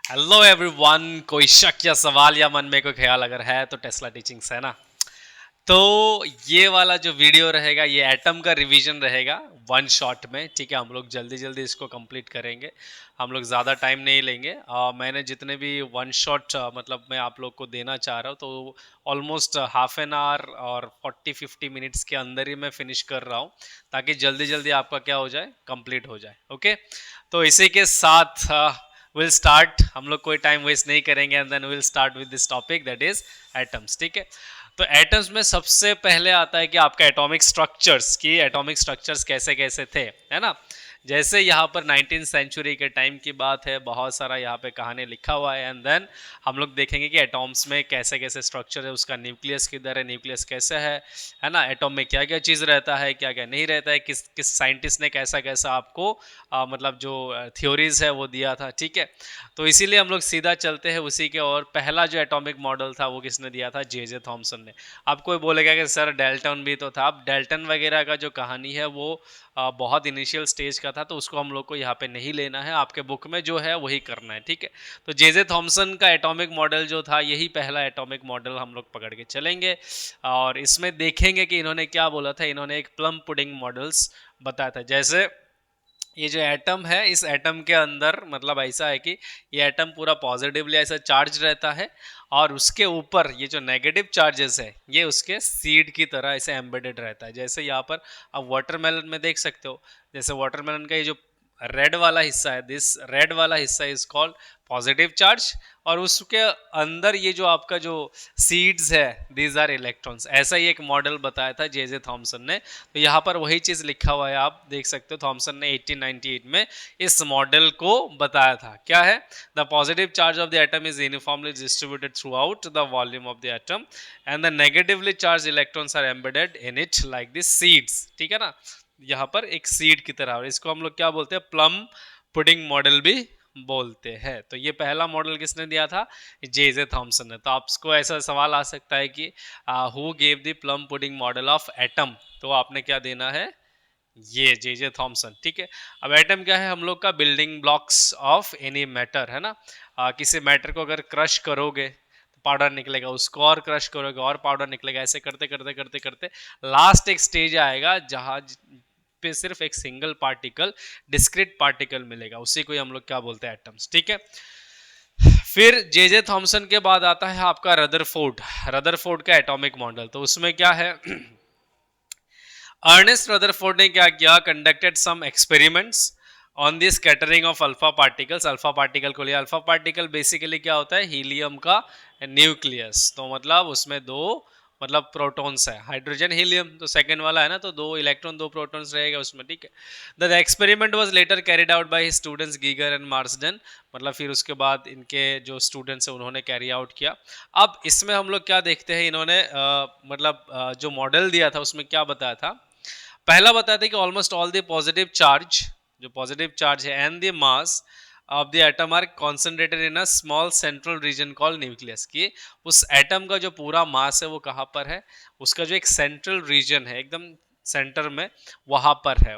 Hello everyone. कोई शक या सवाल या मन में कोई ख्याल अगर है तो टेस्ला टीचिंग्स है ना। तो ये वाला जो वीडियो रहेगा ये एटम का रिवीजन रहेगा वन शॉट में। ठीक है, हम लोग जल्दी जल्दी इसको कंप्लीट करेंगे। हम लोग ज़्यादा टाइम नहीं लेंगे। मैंने जितने भी वन शॉट मतलब मैं आप लोग को देना चाह रहा हूँ तो ऑलमोस्ट हाफ एन आवर और 40-50 मिनट्स के अंदर ही मैं फिनिश कर रहा हूँ, ताकि जल्दी जल्दी आपका क्या हो जाए, कंप्लीट हो जाए। ओके, तो इसी के साथ विल स्टार्ट। हम लोग कोई टाइम वेस्ट नहीं करेंगे and then will start with this topic that is atoms. ठीक है, तो एटम्स में सबसे पहले आता है कि आपका एटॉमिक स्ट्रक्चर्स की एटॉमिक स्ट्रक्चर्स कैसे कैसे थे, है ना। जैसे यहाँ पर 19th सेंचुरी के टाइम की बात है, बहुत सारा यहाँ पे कहानी लिखा हुआ है एंड देन हम लोग देखेंगे कि एटॉम्स में कैसे कैसे स्ट्रक्चर है, उसका न्यूक्लियस किधर है, न्यूक्लियस कैसे है ना, एटॉम में क्या क्या चीज़ रहता है, क्या क्या नहीं रहता है, किस किस साइंटिस्ट ने कैसा कैसा आपको मतलब जो थ्योरीज है वो दिया था। ठीक है, तो इसीलिए हम लोग सीधा चलते हैं उसी के। और पहला जो एटॉमिक मॉडल था वो किसने दिया था, जे जे थॉमसन ने। आप कोई बोलेगा कि सर डेल्टन भी तो था। अब डेल्टन वगैरह का जो कहानी है वो बहुत इनिशियल स्टेज का था, तो उसको हम लोग को यहाँ पे नहीं लेना है, आपके बुक में जो है वही करना है। ठीक है, तो जे जे थॉमसन का एटॉमिक मॉडल जो था यही पहला एटॉमिक मॉडल हम लोग पकड़ के चलेंगे। और इसमें देखेंगे कि इन्होंने क्या बोला था। इन्होंने एक प्लम पुडिंग मॉडल्स बताया था। जैसे ये जो एटम है, इस एटम के अंदर मतलब ऐसा है कि ये एटम पूरा पॉजिटिवली ऐसा चार्ज रहता है, और उसके ऊपर ये जो नेगेटिव चार्जेस है ये उसके सीड की तरह ऐसे एम्बेडेड रहता है। जैसे यहाँ पर आप वाटरमेलन में देख सकते हो, जैसे वाटरमेलन का ये जो रेड वाला हिस्सा है, दिस रेड वाला हिस्सा इज कॉल्ड पॉजिटिव चार्ज, और उसके अंदर ये जो आपका जो सीड्स है दीज आर इलेक्ट्रॉन्स। ऐसा ही एक मॉडल बताया था जे जे थॉमसन ने। तो यहाँ पर वही चीज लिखा हुआ है, आप देख सकते हो। थॉमसन ने 1898 में इस मॉडल को बताया था। क्या है, the positive charge of the atom is uniformly distributed throughout the volume of the atom and the negatively charge electrons are embedded in it like this seeds. ठीक है ना, यहाँ पर एक सीड की तरह। और इसको हम लोग क्या बोलते हैं, प्लम पुडिंग मॉडल भी बोलते हैं। तो ये पहला मॉडल किसने दिया था, जे जे थॉमसन ने। तो आपको ऐसा सवाल आ सकता है कि who gave the plum pudding model of atom, तो आपने क्या देना है, ये जे जे थॉमसन। ठीक है, अब एटम क्या है, हम लोग का building blocks of any matter, है ना। किसी मैटर को अगर क्रश करोगे तो पाउडर निकलेगा, उसको और क्रश करोगे और पाउडर निकलेगा, ऐसे करते करते करते करते लास्ट एक स्टेज आएगा जहां पे सिर्फ एक सिंगल पार्टिकल, डिस्क्रीट पार्टिकल मिलेगा, उसी को हम लोग क्या बोलते हैं, एटम्स। ठीक है, फिर जे जे थॉमसन के बाद आता है आपका रदरफोर्ड। रदरफोर्ड का एटॉमिक मॉडल, तो उसमें क्या है, अर्नेस्ट रदरफोर्ड ने क्या किया, conducted some experiments on the scattering of alpha particles. Alpha particle को लिया। अल्फा पार्टिकल बेसिकली क्या होता है, हीलियम का न्यूक्लियस। तो मतलब उसमें दो मतलब प्रोटॉन्स है, हाइड्रोजन हीलियम, तो सेकंड वाला है ना, तो दो इलेक्ट्रॉन दो प्रोटॉन्स रहेगा उसमें। ठीक है, the experiment was later carried out by students Geiger and Marsden. मतलब फिर उसके बाद इनके जो स्टूडेंट्स है उन्होंने कैरी आउट किया। अब इसमें हम लोग क्या देखते हैं, इन्होंने मतलब जो मॉडल दिया था उसमें क्या बताया था। पहला बताया था कि almost all the positive charge, जो पॉजिटिव चार्ज है and the mass of the atom are concentrated in a small central region called nucleus. की उस एटम का जो पूरा मास है वो कहाँ पर है, उसका जो एक सेंट्रल रीजन है एकदम सेंटर में, वहां पर है।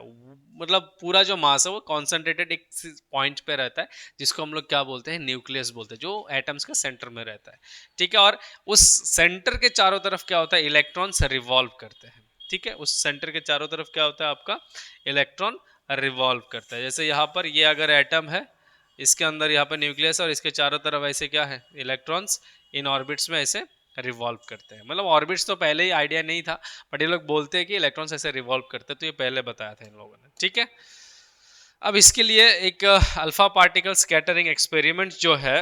मतलब पूरा जो मास है वो कॉन्सेंट्रेटेड एक पॉइंट पे रहता है, जिसको हम लोग क्या बोलते हैं, न्यूक्लियस बोलते हैं, जो एटम्स का सेंटर में रहता है। ठीक है, और उस सेंटर के चारों तरफ क्या होता है, इलेक्ट्रॉन्स रिवॉल्व करते हैं। ठीक है, उस सेंटर के चारों तरफ क्या होता है, आपका इलेक्ट्रॉन रिवॉल्व करता है। जैसे यहाँ पर ये अगर एटम है, इसके अंदर यहाँ पर न्यूक्लियस, और इसके चारों तरफ ऐसे क्या है, इलेक्ट्रॉन्स इन ऑर्बिट्स में ऐसे रिवॉल्व करते हैं। मतलब ऑर्बिट्स तो पहले ही आइडिया नहीं था, बट ये लोग बोलते हैं कि इलेक्ट्रॉन्स ऐसे रिवॉल्व करते हैं, तो ये पहले बताया था इन लोगों ने। ठीक है, अब इसके लिए एक अल्फा पार्टिकल स्कैटरिंग एक्सपेरिमेंट जो है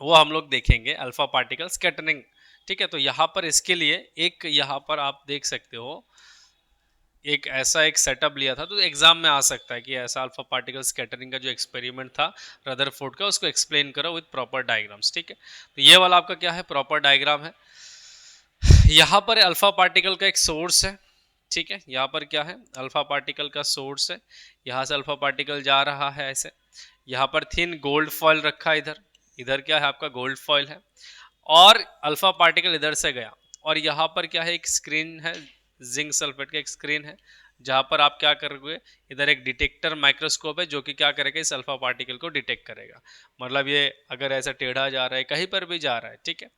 वो हम लोग देखेंगे, अल्फा पार्टिकल स्कैटरिंग। ठीक है, तो यहाँ पर इसके लिए एक, यहाँ पर आप देख सकते हो एक ऐसा एक सेटअप लिया था, तो एग्जाम में आ सकता है कि ऐसा अल्फा पार्टिकल स्कैटरिंग का जो एक्सपेरिमेंट था रदरफोर्ड का, उसको एक्सप्लेन करो विद प्रॉपर डायग्राम्स। ठीक है, तो ये वाला आपका क्या है, प्रॉपर डायग्राम है। यहाँ पर अल्फा पार्टिकल का एक सोर्स है। ठीक है, यहाँ पर क्या है, अल्फा पार्टिकल का सोर्स है, यहाँ से अल्फा पार्टिकल जा रहा है ऐसे। यहाँ पर थिन गोल्ड फॉइल रखा है, इधर इधर क्या है आपका गोल्ड फॉइल है, और अल्फा पार्टिकल इधर से गया, और यहाँ पर क्या है, एक स्क्रीन है, जिंक सल्फेट का एक स्क्रीन है, जहां पर आप क्या करोगे, इधर एक डिटेक्टर माइक्रोस्कोप है जो कि क्या करेगा, इस अल्फा पार्टिकल को डिटेक्ट करेगा। मतलब ये अगर ऐसा टेढ़ा जा रहा है, कहीं पर भी जा रहा है, ठीक है,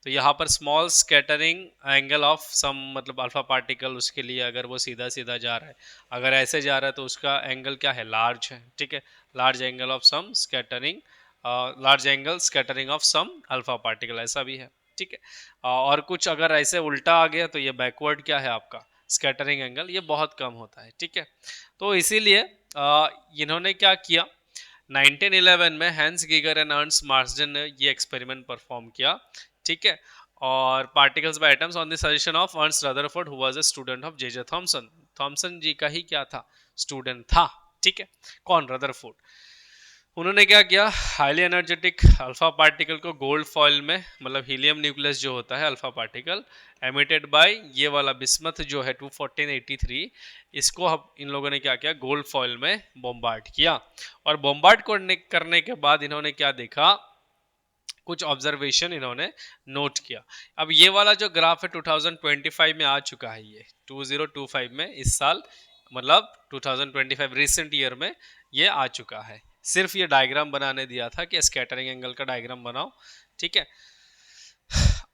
तो यहाँ पर स्मॉल स्कैटरिंग एंगल ऑफ सम, मतलब अल्फा पार्टिकल, उसके लिए अगर वो सीधा सीधा जा रहा है, अगर ऐसे जा रहा है तो उसका एंगल क्या है, लार्ज है, ठीक है, large angle of some scattering, large angle scattering of some alpha particle, ऐसा भी है, ठीक है। और कुछ अगर ऐसे उल्टा आ गया तो ये बैकवर्ड क्या है आपका स्कैटरिंग एंगल, ये बहुत कम होता है, ठीक है। तो इसीलिए इन्होंने क्या किया, 1911 में Hans Geiger and Ernst Marsden ने ये एक्सपेरिमेंट परफॉर्म किया, ठीक है। और particles by atoms on the suggestion of Ernst Rutherford who was a student of J Thomson, Thomson ji का ही क्या था, स्टूडेंट था, ठीक है। कौन, रदरफोर्ड। उन्होंने क्या किया, हाईली एनर्जेटिक अल्फा पार्टिकल को गोल्ड फॉइल में, मतलब हीलियम न्यूक्लियस जो होता है अल्फा पार्टिकल एमिटेड बाय ये वाला बिस्मथ जो है 21483, इसको इन लोगों ने क्या किया, गोल्ड फॉइल में बॉम्बार्ड किया। और बॉम्बार्ड करने के बाद इन्होंने क्या देखा, कुछ ऑब्जर्वेशन इन्होंने नोट किया। अब ये वाला जो ग्राफ है 2025 में आ चुका है, ये 2025 में, इस साल, मतलब 2025 रिसेंट ईयर में ये आ चुका है। सिर्फ ये डायग्राम बनाने दिया था कि स्कैटरिंग एंगल का डायग्राम बनाओ, ठीक है।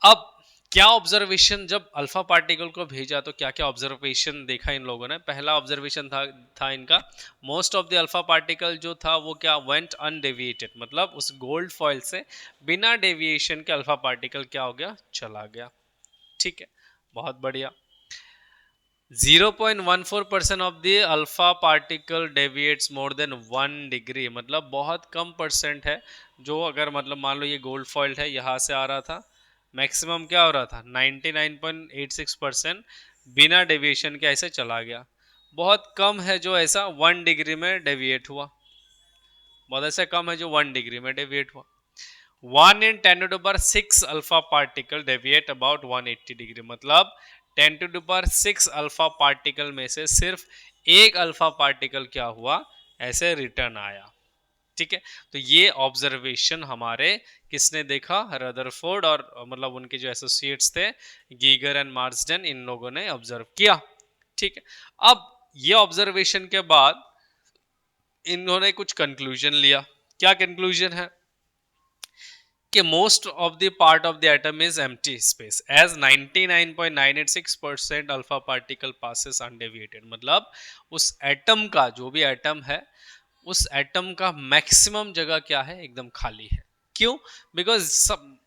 अब क्या ऑब्जर्वेशन, जब अल्फा पार्टिकल को भेजा तो क्या क्या ऑब्जर्वेशन देखा इन लोगों ने। पहला ऑब्जर्वेशन था इनका, most of the alpha particle जो था वो क्या, वेंट अनडेविएटेड, मतलब उस गोल्ड फॉइल से बिना डेविएशन के अल्फा पार्टिकल क्या हो गया, चला गया, ठीक है, बहुत बढ़िया। 0.14% of the alpha particle deviates more than 1 degree, मतलब बहुत कम परसेंट है जो, अगर मतलब मान लो ये गोल्ड फॉइल है, यहाँ से आ रहा था, मैक्सिमम क्या हो रहा था 99.86% बिना डेविएशन के ऐसे चला गया। बहुत कम है जो ऐसा 1 डिग्री में डेविएट हुआ, बहुत ऐसा कम है जो 1 डिग्री में डेविएट हुआ। 1 in 10⁶ alpha particle deviate about 180 degree, मतलब 10⁶ अल्फा पार्टिकल में से सिर्फ एक अल्फा पार्टिकल क्या हुआ, ऐसे रिटर्न आया, ठीक है। तो ये ऑब्जर्वेशन हमारे किसने देखा, रदरफोर्ड और मतलब उनके जो एसोसिएट्स थे गीगर एंड मार्सडन, इन लोगों ने ऑब्जर्व किया, ठीक है। अब ये ऑब्जर्वेशन के बाद इन्होंने कुछ कंक्लूजन लिया। क्या कंक्लूजन है कि most of the part of the atom is empty space as 99.986% alpha particle passes undeviated, मतलब उस एटम का, जो भी एटम है, उस एटम का मैक्सिमम जगह क्या है, एकदम खाली है। क्यों, बिकॉज सब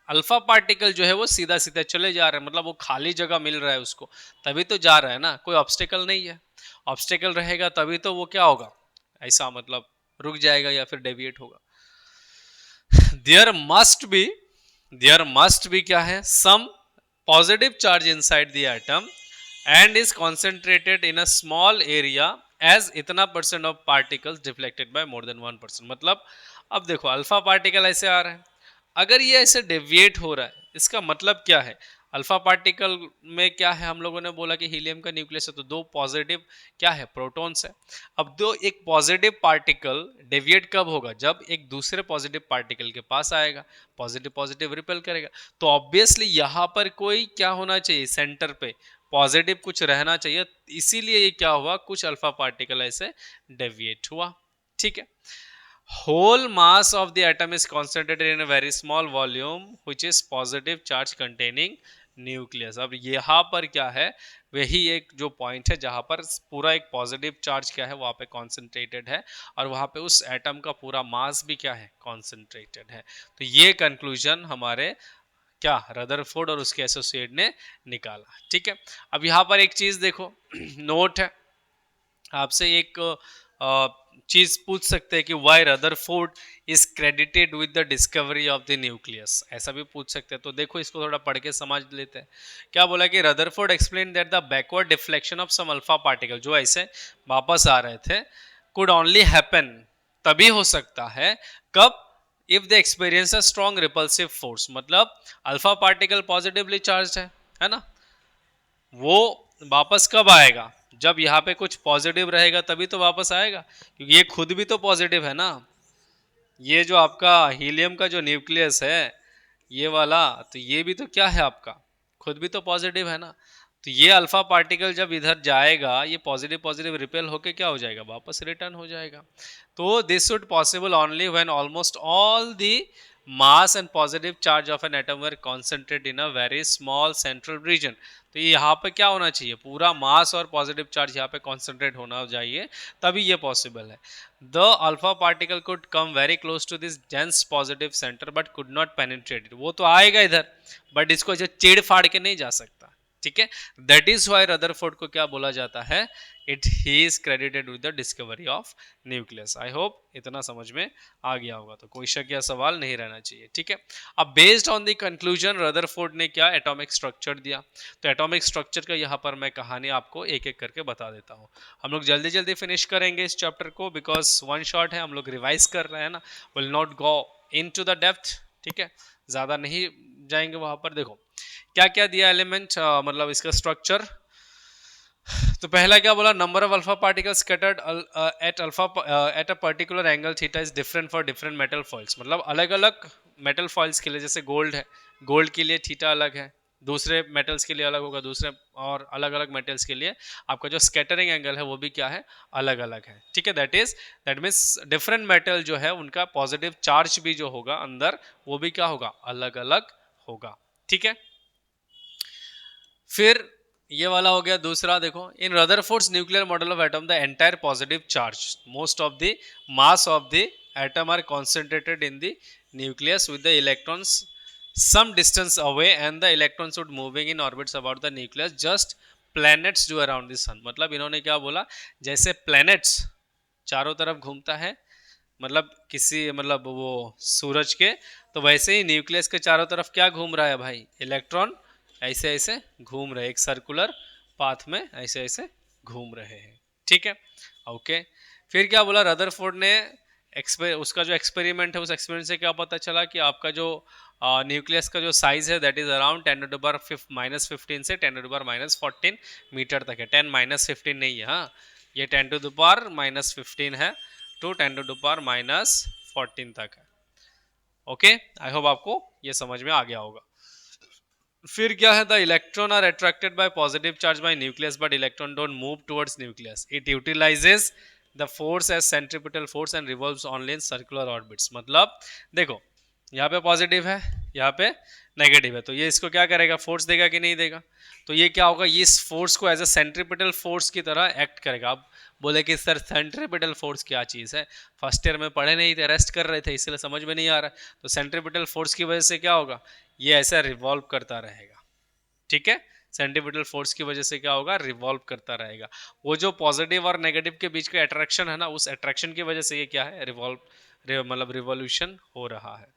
अल्फा पार्टिकल जो है वो सीधा सीधा चले जा रहे हैं, मतलब वो खाली जगह मिल रहा है उसको, तभी तो जा रहा है ना, कोई ऑब्स्टेकल नहीं है। ऑब्स्टेकल रहेगा तभी तो वो क्या होगा, ऐसा मतलब रुक जाएगा या फिर डेविएट होगा। देयर मस्ट बी क्या है, some positive charge inside the atom and is concentrated in a small area as इतना percent of particles deflected by more than 1%। मतलब अब देखो अल्फा पार्टिकल ऐसे आ रहा है, अगर ये ऐसे डेविएट हो रहा है, इसका मतलब क्या है, अल्फा पार्टिकल में क्या है, हम लोगों ने बोला कि हीलियम का न्यूक्लियस है, तो दो पॉजिटिव क्या है, प्रोटॉन्स है। अब दो, एक पॉजिटिव पार्टिकल डेविएट कब होगा, जब एक दूसरे पॉजिटिव पार्टिकल के पास आएगा, पॉजिटिव पॉजिटिव रिपेल करेगा, तो ऑब्वियसली यहाँ पर कोई क्या होना चाहिए, सेंटर पे पॉजिटिव कुछ रहना चाहिए, इसीलिए ये क्या हुआ, कुछ अल्फा पार्टिकल ऐसे डेविएट हुआ, ठीक है। whole mass of the atom is concentrated in a very small volume which is positive charge containing nucleus. अब यहाँ पर क्या है, वही एक जो पॉइंट है जहां पर पूरा एक पॉजिटिव चार्ज क्या है वहां पे कॉन्सेंट्रेटेड है, और वहां पे उस एटम का पूरा मास भी क्या है, कॉन्सेंट्रेटेड है। तो ये कंक्लूजन हमारे क्या रदरफोर्ड और उसके एसोसिएट ने निकाला, ठीक है। अब यहाँ पर एक चीज देखो नोट है, आपसे एक चीज पूछ सकते हैं कि why Rutherford is credited with the discovery of the nucleus, ऐसा भी पूछ सकते हैं। तो देखो इसको थोड़ा पढ़ के समझ लेते हैं। क्या बोला कि Rutherford explain that the backward deflection of some alpha particle, जो ऐसे वापस आ रहे थे, कुड ओनली हैपन, तभी हो सकता है, कब, if the experience a strong repulsive force, मतलब अल्फा पार्टिकल पॉजिटिवली चार्ज है ना, वो वापस कब आएगा, जब यहाँ पे कुछ पॉजिटिव रहेगा तभी तो वापस आएगा, क्योंकि ये खुद भी तो पॉजिटिव है ना, ये जो आपका हीलियम का जो न्यूक्लियस है ये वाला, तो ये भी तो क्या है आपका, खुद भी तो पॉजिटिव है ना, तो तो ये अल्फा पार्टिकल जब इधर जाएगा, ये पॉजिटिव पॉजिटिव रिपेल होके क्या हो जाएगा, वापस रिटर्न हो जाएगा। तो this should possible only when almost all the mass and positive charge of an atom were concentrate in a very small central reason. तो ये यहाँ पे क्या होना चाहिए, पूरा मास और पॉजिटिव चार्ज यहाँ पे कॉन्सेंट्रेट होना चाहिए, तभी ये पॉसिबल है। The alpha particle could come very close to this dense positive centre but could not penetrate it. वो तो आएगा इधर, बट इसको जो चीड़ फाड़ के नहीं जा सकता, ठीक है। दैट इज वाई रदरफोर्ड को क्या बोला जाता है, it he is credited with the discovery of nucleus. I hope इतना समझ में आ गया होगा, तो कोई शक या सवाल नहीं रहना चाहिए, ठीक है। अब based on the conclusion Rutherford ने क्या एटॉमिक स्ट्रक्चर दिया। तो एटॉमिक स्ट्रक्चर का यहाँ पर मैं कहानी आपको एक एक करके बता देता हूँ। हम लोग जल्दी जल्दी फिनिश करेंगे इस चैप्टर को, बिकॉज वन शॉट है, हम लोग रिवाइज कर रहे हैं ना, will not go into the depth, ठीक है, ज़्यादा नहीं जाएंगे वहाँ पर। देखो क्या क्या दिया एलिमेंट, मतलब इसका स्ट्रक्चर। तो पहला क्या बोला, number of alpha particles scattered at alpha at a particular angle theta is different for different metal foils. मतलब अलग अलग मेटल फॉइल्स के लिए, जैसे गोल्ड है, गोल्ड के लिए थीटा अलग है, दूसरे मेटल्स के लिए अलग होगा, दूसरे और अलग अलग मेटल्स के लिए आपका जो स्कैटरिंग एंगल है वो भी क्या है, अलग अलग है, ठीक है। दैट मीन्स डिफरेंट मेटल जो है उनका पॉजिटिव चार्ज भी जो होगा अंदर, वो भी क्या होगा, अलग अलग होगा, ठीक है। फिर ये वाला हो गया दूसरा। देखो, in Rutherford's nuclear model of atom the entire positive charge most of the mass of the atom are concentrated in the nucleus with the electrons some distance away and the electrons would moving in orbits about the nucleus just planets do around the sun। मतलब इन्होंने क्या बोला, जैसे planets चारों तरफ घूमता है, मतलब किसी मतलब वो सूरज के, तो वैसे ही न्यूक्लियस के चारों तरफ क्या घूम रहा है भाई, इलेक्ट्रॉन ऐसे ऐसे घूम रहे हैं, एक सर्कुलर पाथ में ऐसे ऐसे घूम रहे हैं, ठीक है, ओके। फिर क्या बोला रदरफोर्ड ने, उसका जो एक्सपेरिमेंट है, उस एक्सपेरिमेंट से क्या पता चला कि आपका जो न्यूक्लियस का जो साइज है दैट इज अराउंड 10⁻⁻15 से 10⁻⁻14 मीटर तक है। 10⁻15 नहीं है, हाँ, ये 10⁻⁻15 है टू 10⁻⁻14 तक है, ओके। आई होप आपको ये समझ में आ गया होगा। फिर क्या है, the electron are attracted by positive charge by nucleus but electron don't move towards nucleus, it utilises the force as centripetal force and revolves only in circular orbits. मतलब देखो, यहाँ पे पॉजिटिव है, यहाँ पे नेगेटिव है, तो ये इसको क्या करेगा, फोर्स देगा कि नहीं देगा। तो ये क्या होगा, ये इस फोर्स को एज अ सेंट्रीपिटल फोर्स की तरह एक्ट करेगा। अब बोले कि सर सेंट्रीपिटल फोर्स क्या चीज़ है, फर्स्ट ईयर में पढ़े नहीं थे, रेस्ट कर रहे थे, इसलिए समझ में नहीं आ रहा। तो सेंट्रीपिटल फोर्स की वजह से क्या होगा, ये ऐसा रिवॉल्व करता रहेगा, ठीक है। सेंट्रीपिटल फोर्स की वजह से क्या होगा, रिवॉल्व करता रहेगा। वो जो पॉजिटिव और नेगेटिव के बीच का अट्रैक्शन है ना, उस अट्रैक्शन की वजह से ये क्या है, मतलब रिवॉल्यूशन हो रहा है।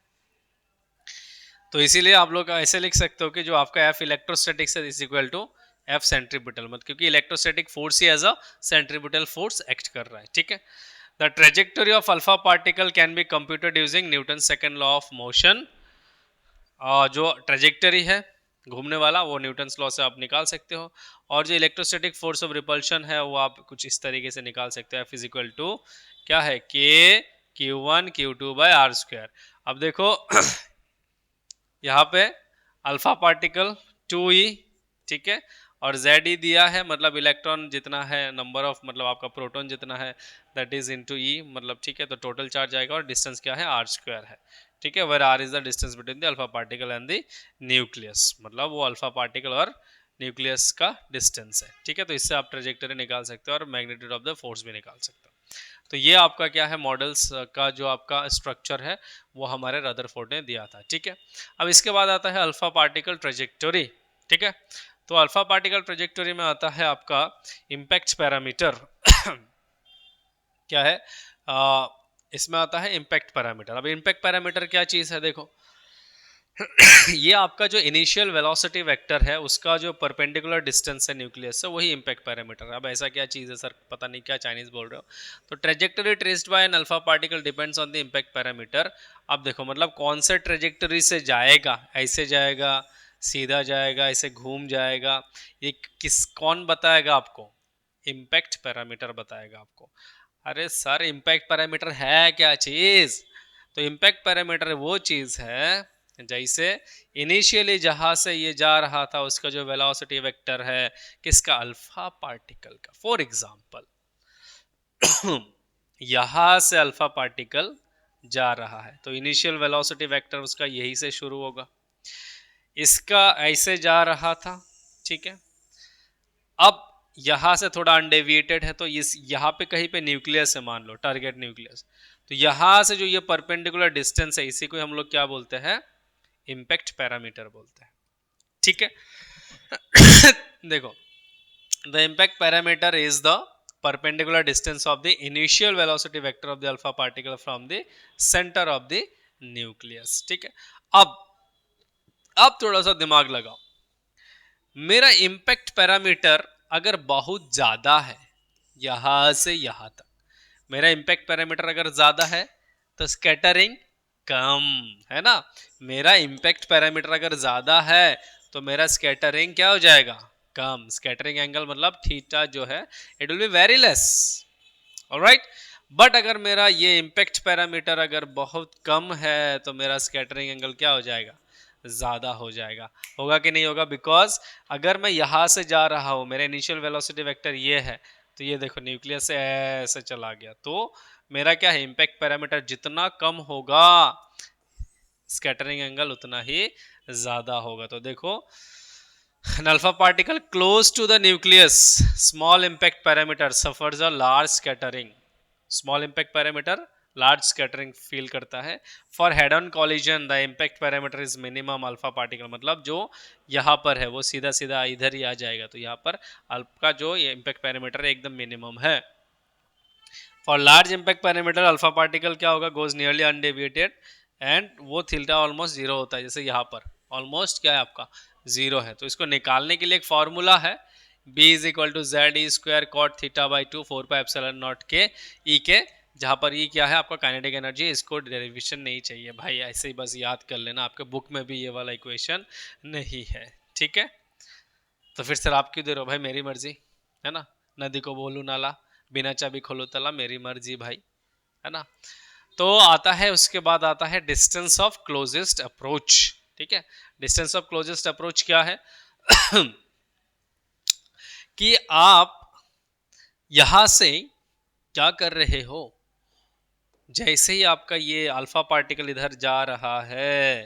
तो इसीलिए आप लोग ऐसे लिख सकते हो कि जो आपका एफ इलेक्ट्रोस्टैटिक्स है is equal to F centripetal, मतलब क्योंकि इलेक्ट्रोस्टैटिक फोर्स ही as a centripetal force act कर रहा है, ठीक है। The trajectory of alpha particle can be computed using Newton second law of motion. जो ट्रेजेक्टरी है घूमने वाला, वो न्यूटन्स लॉ से आप निकाल सकते हो। और जो इलेक्ट्रोस्टैटिक फोर्स ऑफ रिपल्शन है वो आप कुछ इस तरीके से निकाल सकते हो, एफ इज इक्वल टू क्या है, के Q1 Q2 bye are square. अब देखो यहाँ पे अल्फा पार्टिकल 2e, ठीक है, और Ze दिया है, मतलब इलेक्ट्रॉन जितना है, नंबर ऑफ मतलब आपका प्रोटॉन जितना है दैट इज इनटू ई, मतलब ठीक है। तो टोटल चार्ज आएगा और डिस्टेंस क्या है, आर स्क्वायर है, ठीक है। Where r is the distance between the alpha particle and the nucleus, मतलब वो अल्फा पार्टिकल और न्यूक्लियस का डिस्टेंस है, ठीक है। तो इससे आप ट्रेजेक्टरी निकाल सकते हो और मैग्नीट्यूड ऑफ द फोर्स भी निकाल सकते हो। तो ये आपका क्या है, मॉडल्स का जो आपका स्ट्रक्चर है वो हमारे रदरफोर्ड ने दिया था, ठीक है। अब इसके बाद आता है अल्फा पार्टिकल ट्रेजेक्टरी, ठीक है। तो अल्फा पार्टिकल ट्रेजेक्टरी में आता है आपका इम्पैक्ट पैरामीटर क्या है, इसमें आता है इम्पैक्ट पैरामीटर। अब इम्पैक्ट पैरामीटर क्या चीज़ है, देखो ये आपका जो इनिशियल वेलोसिटी वेक्टर है उसका जो परपेंडिकुलर डिस्टेंस है न्यूक्लियस से, वही इम्पैक्ट पैरामीटर है। अब ऐसा क्या चीज़ है सर, पता नहीं क्या चाइनीज बोल रहे हो। तो trajectory traced by an alpha particle depends on the impact parameter. अब देखो मतलब कौन से ट्रेजेक्टरी से जाएगा, ऐसे जाएगा, सीधा जाएगा, ऐसे घूम जाएगा, ये कौन बताएगा आपको, इम्पैक्ट पैरामीटर बताएगा आपको। अरे सर इम्पैक्ट पैरामीटर है क्या चीज़, तो इम्पैक्ट पैरामीटर वो चीज़ है जैसे इनिशियली जहां से ये जा रहा था उसका जो वेलोसिटी वेक्टर है किसका, अल्फा पार्टिकल का। फॉर एग्जांपल यहां से अल्फा पार्टिकल जा रहा है तो इनिशियल वेलोसिटी वेक्टर उसका यही से शुरू होगा, इसका ऐसे जा रहा था, ठीक है। अब यहां से थोड़ा अनडेविएटेड है तो इस यहां पे कहीं पे न्यूक्लियस है, मान लो टारगेट न्यूक्लियस, तो यहां से जो ये परपेंडिकुलर डिस्टेंस है इसी को हम लोग क्या बोलते हैं, इंपैक्ट पैरामीटर बोलते हैं, ठीक है। देखो, the impact parameter is the perpendicular distance of the initial velocity vector of the alpha particle from the center of the nucleus, ठीक है। अब थोड़ा सा दिमाग लगाओ, मेरा इम्पैक्ट पैरामीटर अगर बहुत ज्यादा है यहां से यहां तक, मेरा इम्पैक्ट पैरामीटर अगर ज्यादा है तो स्कैटरिंग कम है ना। मेरा इम्पैक्ट पैरामीटर अगर ज्यादा है तो मेरा स्कैटरिंग क्या हो जाएगा, कम। स्कैटरिंग एंगल मतलब थीटा जो है it will be very less, alright. But अगर मेरा ये इम्पैक्ट पैरामीटर अगर बहुत कम है तो मेरा स्कैटरिंग एंगल क्या हो जाएगा, ज्यादा हो जाएगा। होगा कि नहीं होगा, बिकॉज अगर मैं यहां से जा रहा हूं, मेरा इनिशियल वेलोसिटी वेक्टर ये है, तो ये देखो न्यूक्लियस से ऐसे चला गया, तो मेरा क्या है, इम्पैक्ट पैरामीटर जितना कम होगा स्कैटरिंग एंगल उतना ही ज्यादा होगा। तो देखो, an alpha particle close to the nucleus, small impact parameter suffers a large scattering, small impact parameter large scattering feel करता है। For head on collision the impact parameter is minimum alpha particle, मतलब जो यहाँ पर है वो सीधा सीधा इधर ही आ जाएगा, तो यहाँ पर अल्फा जो इम्पैक्ट पैरामीटर है एकदम मिनिमम है। For large impact parameter alpha particle क्या होगा, गोज नियरली अनडेविएटेड एंड वो थीटा ऑलमोस्ट जीरो होता है, जैसे यहाँ पर ऑलमोस्ट क्या है आपका जीरो है। तो इसको निकालने के लिए एक फॉर्मूला है, b is equal to Z e square cot theta by 2 4 pi epsilon naught के ई के, जहाँ पर ई क्या है आपका काइनेटिक एनर्जी, इसको डेरिवेशन नहीं चाहिए भाई, ऐसे ही बस याद कर लेना, आपके बुक में भी ये वाला इक्वेशन नहीं है, ठीक है। तो फिर सर आप क्यों दे रहे हो भाई, मेरी मर्जी है ना, नदी को बोलू नाला, बिना चाबी खोलो ताला, मेरी मर्जी भाई, है ना। तो आता है उसके बाद आता है डिस्टेंस ऑफ क्लोजेस्ट अप्रोच, ठीक है। डिस्टेंस ऑफ क्लोजेस्ट अप्रोच क्या है कि आप यहां से क्या कर रहे हो, जैसे ही आपका ये अल्फा पार्टिकल इधर जा रहा है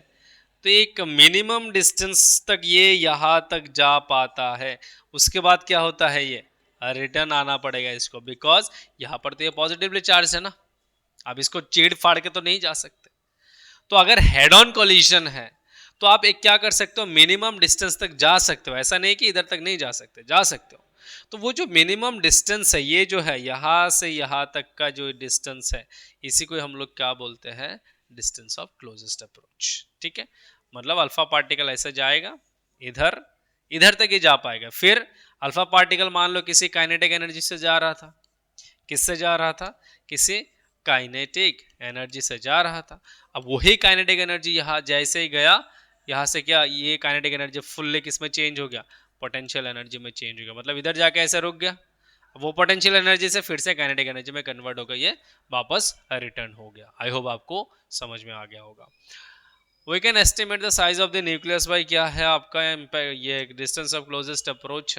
तो एक मिनिमम डिस्टेंस तक ये यहां तक जा पाता है, उसके बाद क्या होता है, ये रिटर्न आना पड़ेगा इसको, बिकॉज यहां पर तो ये पॉजिटिवली चार्ज है ना, आप इसको चीड़ फाड़ के तो नहीं जा सकते। तो अगर हेड ऑन कोलिजन है तो आप एक क्या कर सकते हो, मिनिमम डिस्टेंस तक जा सकते हो, ऐसा नहीं कि इधर तक नहीं जा सकते, जा सकते हो। तो वो जो मिनिमम डिस्टेंस है, ये जो है यहां से यहां तक का जो डिस्टेंस है, इसी को हम लोग क्या बोलते हैं, डिस्टेंस ऑफ क्लोजेस्ट अप्रोच, ठीक है। मतलब अल्फा पार्टिकल ऐसे जाएगा, इधर इधर तक ही जा पाएगा, फिर अल्फा पार्टिकल मान लो किसी काइनेटिक एनर्जी से जा रहा था, किससे जा रहा था, किसी काइनेटिक एनर्जी से जा रहा था। अब वही काइनेटिक एनर्जी यहाँ जैसे ही गया, यहाँ से क्या ये काइनेटिक एनर्जी फुल्ली किस में चेंज हो गया, पोटेंशियल एनर्जी में चेंज हो गया, मतलब इधर जाके ऐसे रुक गया, वो पोटेंशियल एनर्जी से फिर से काइनेटिक एनर्जी में कन्वर्ट होकर ये वापस रिटर्न हो गया। आई होप आपको समझ में आ गया होगा। We can estimate the size of the nucleus by क्या है आपका ये distance of closest approach,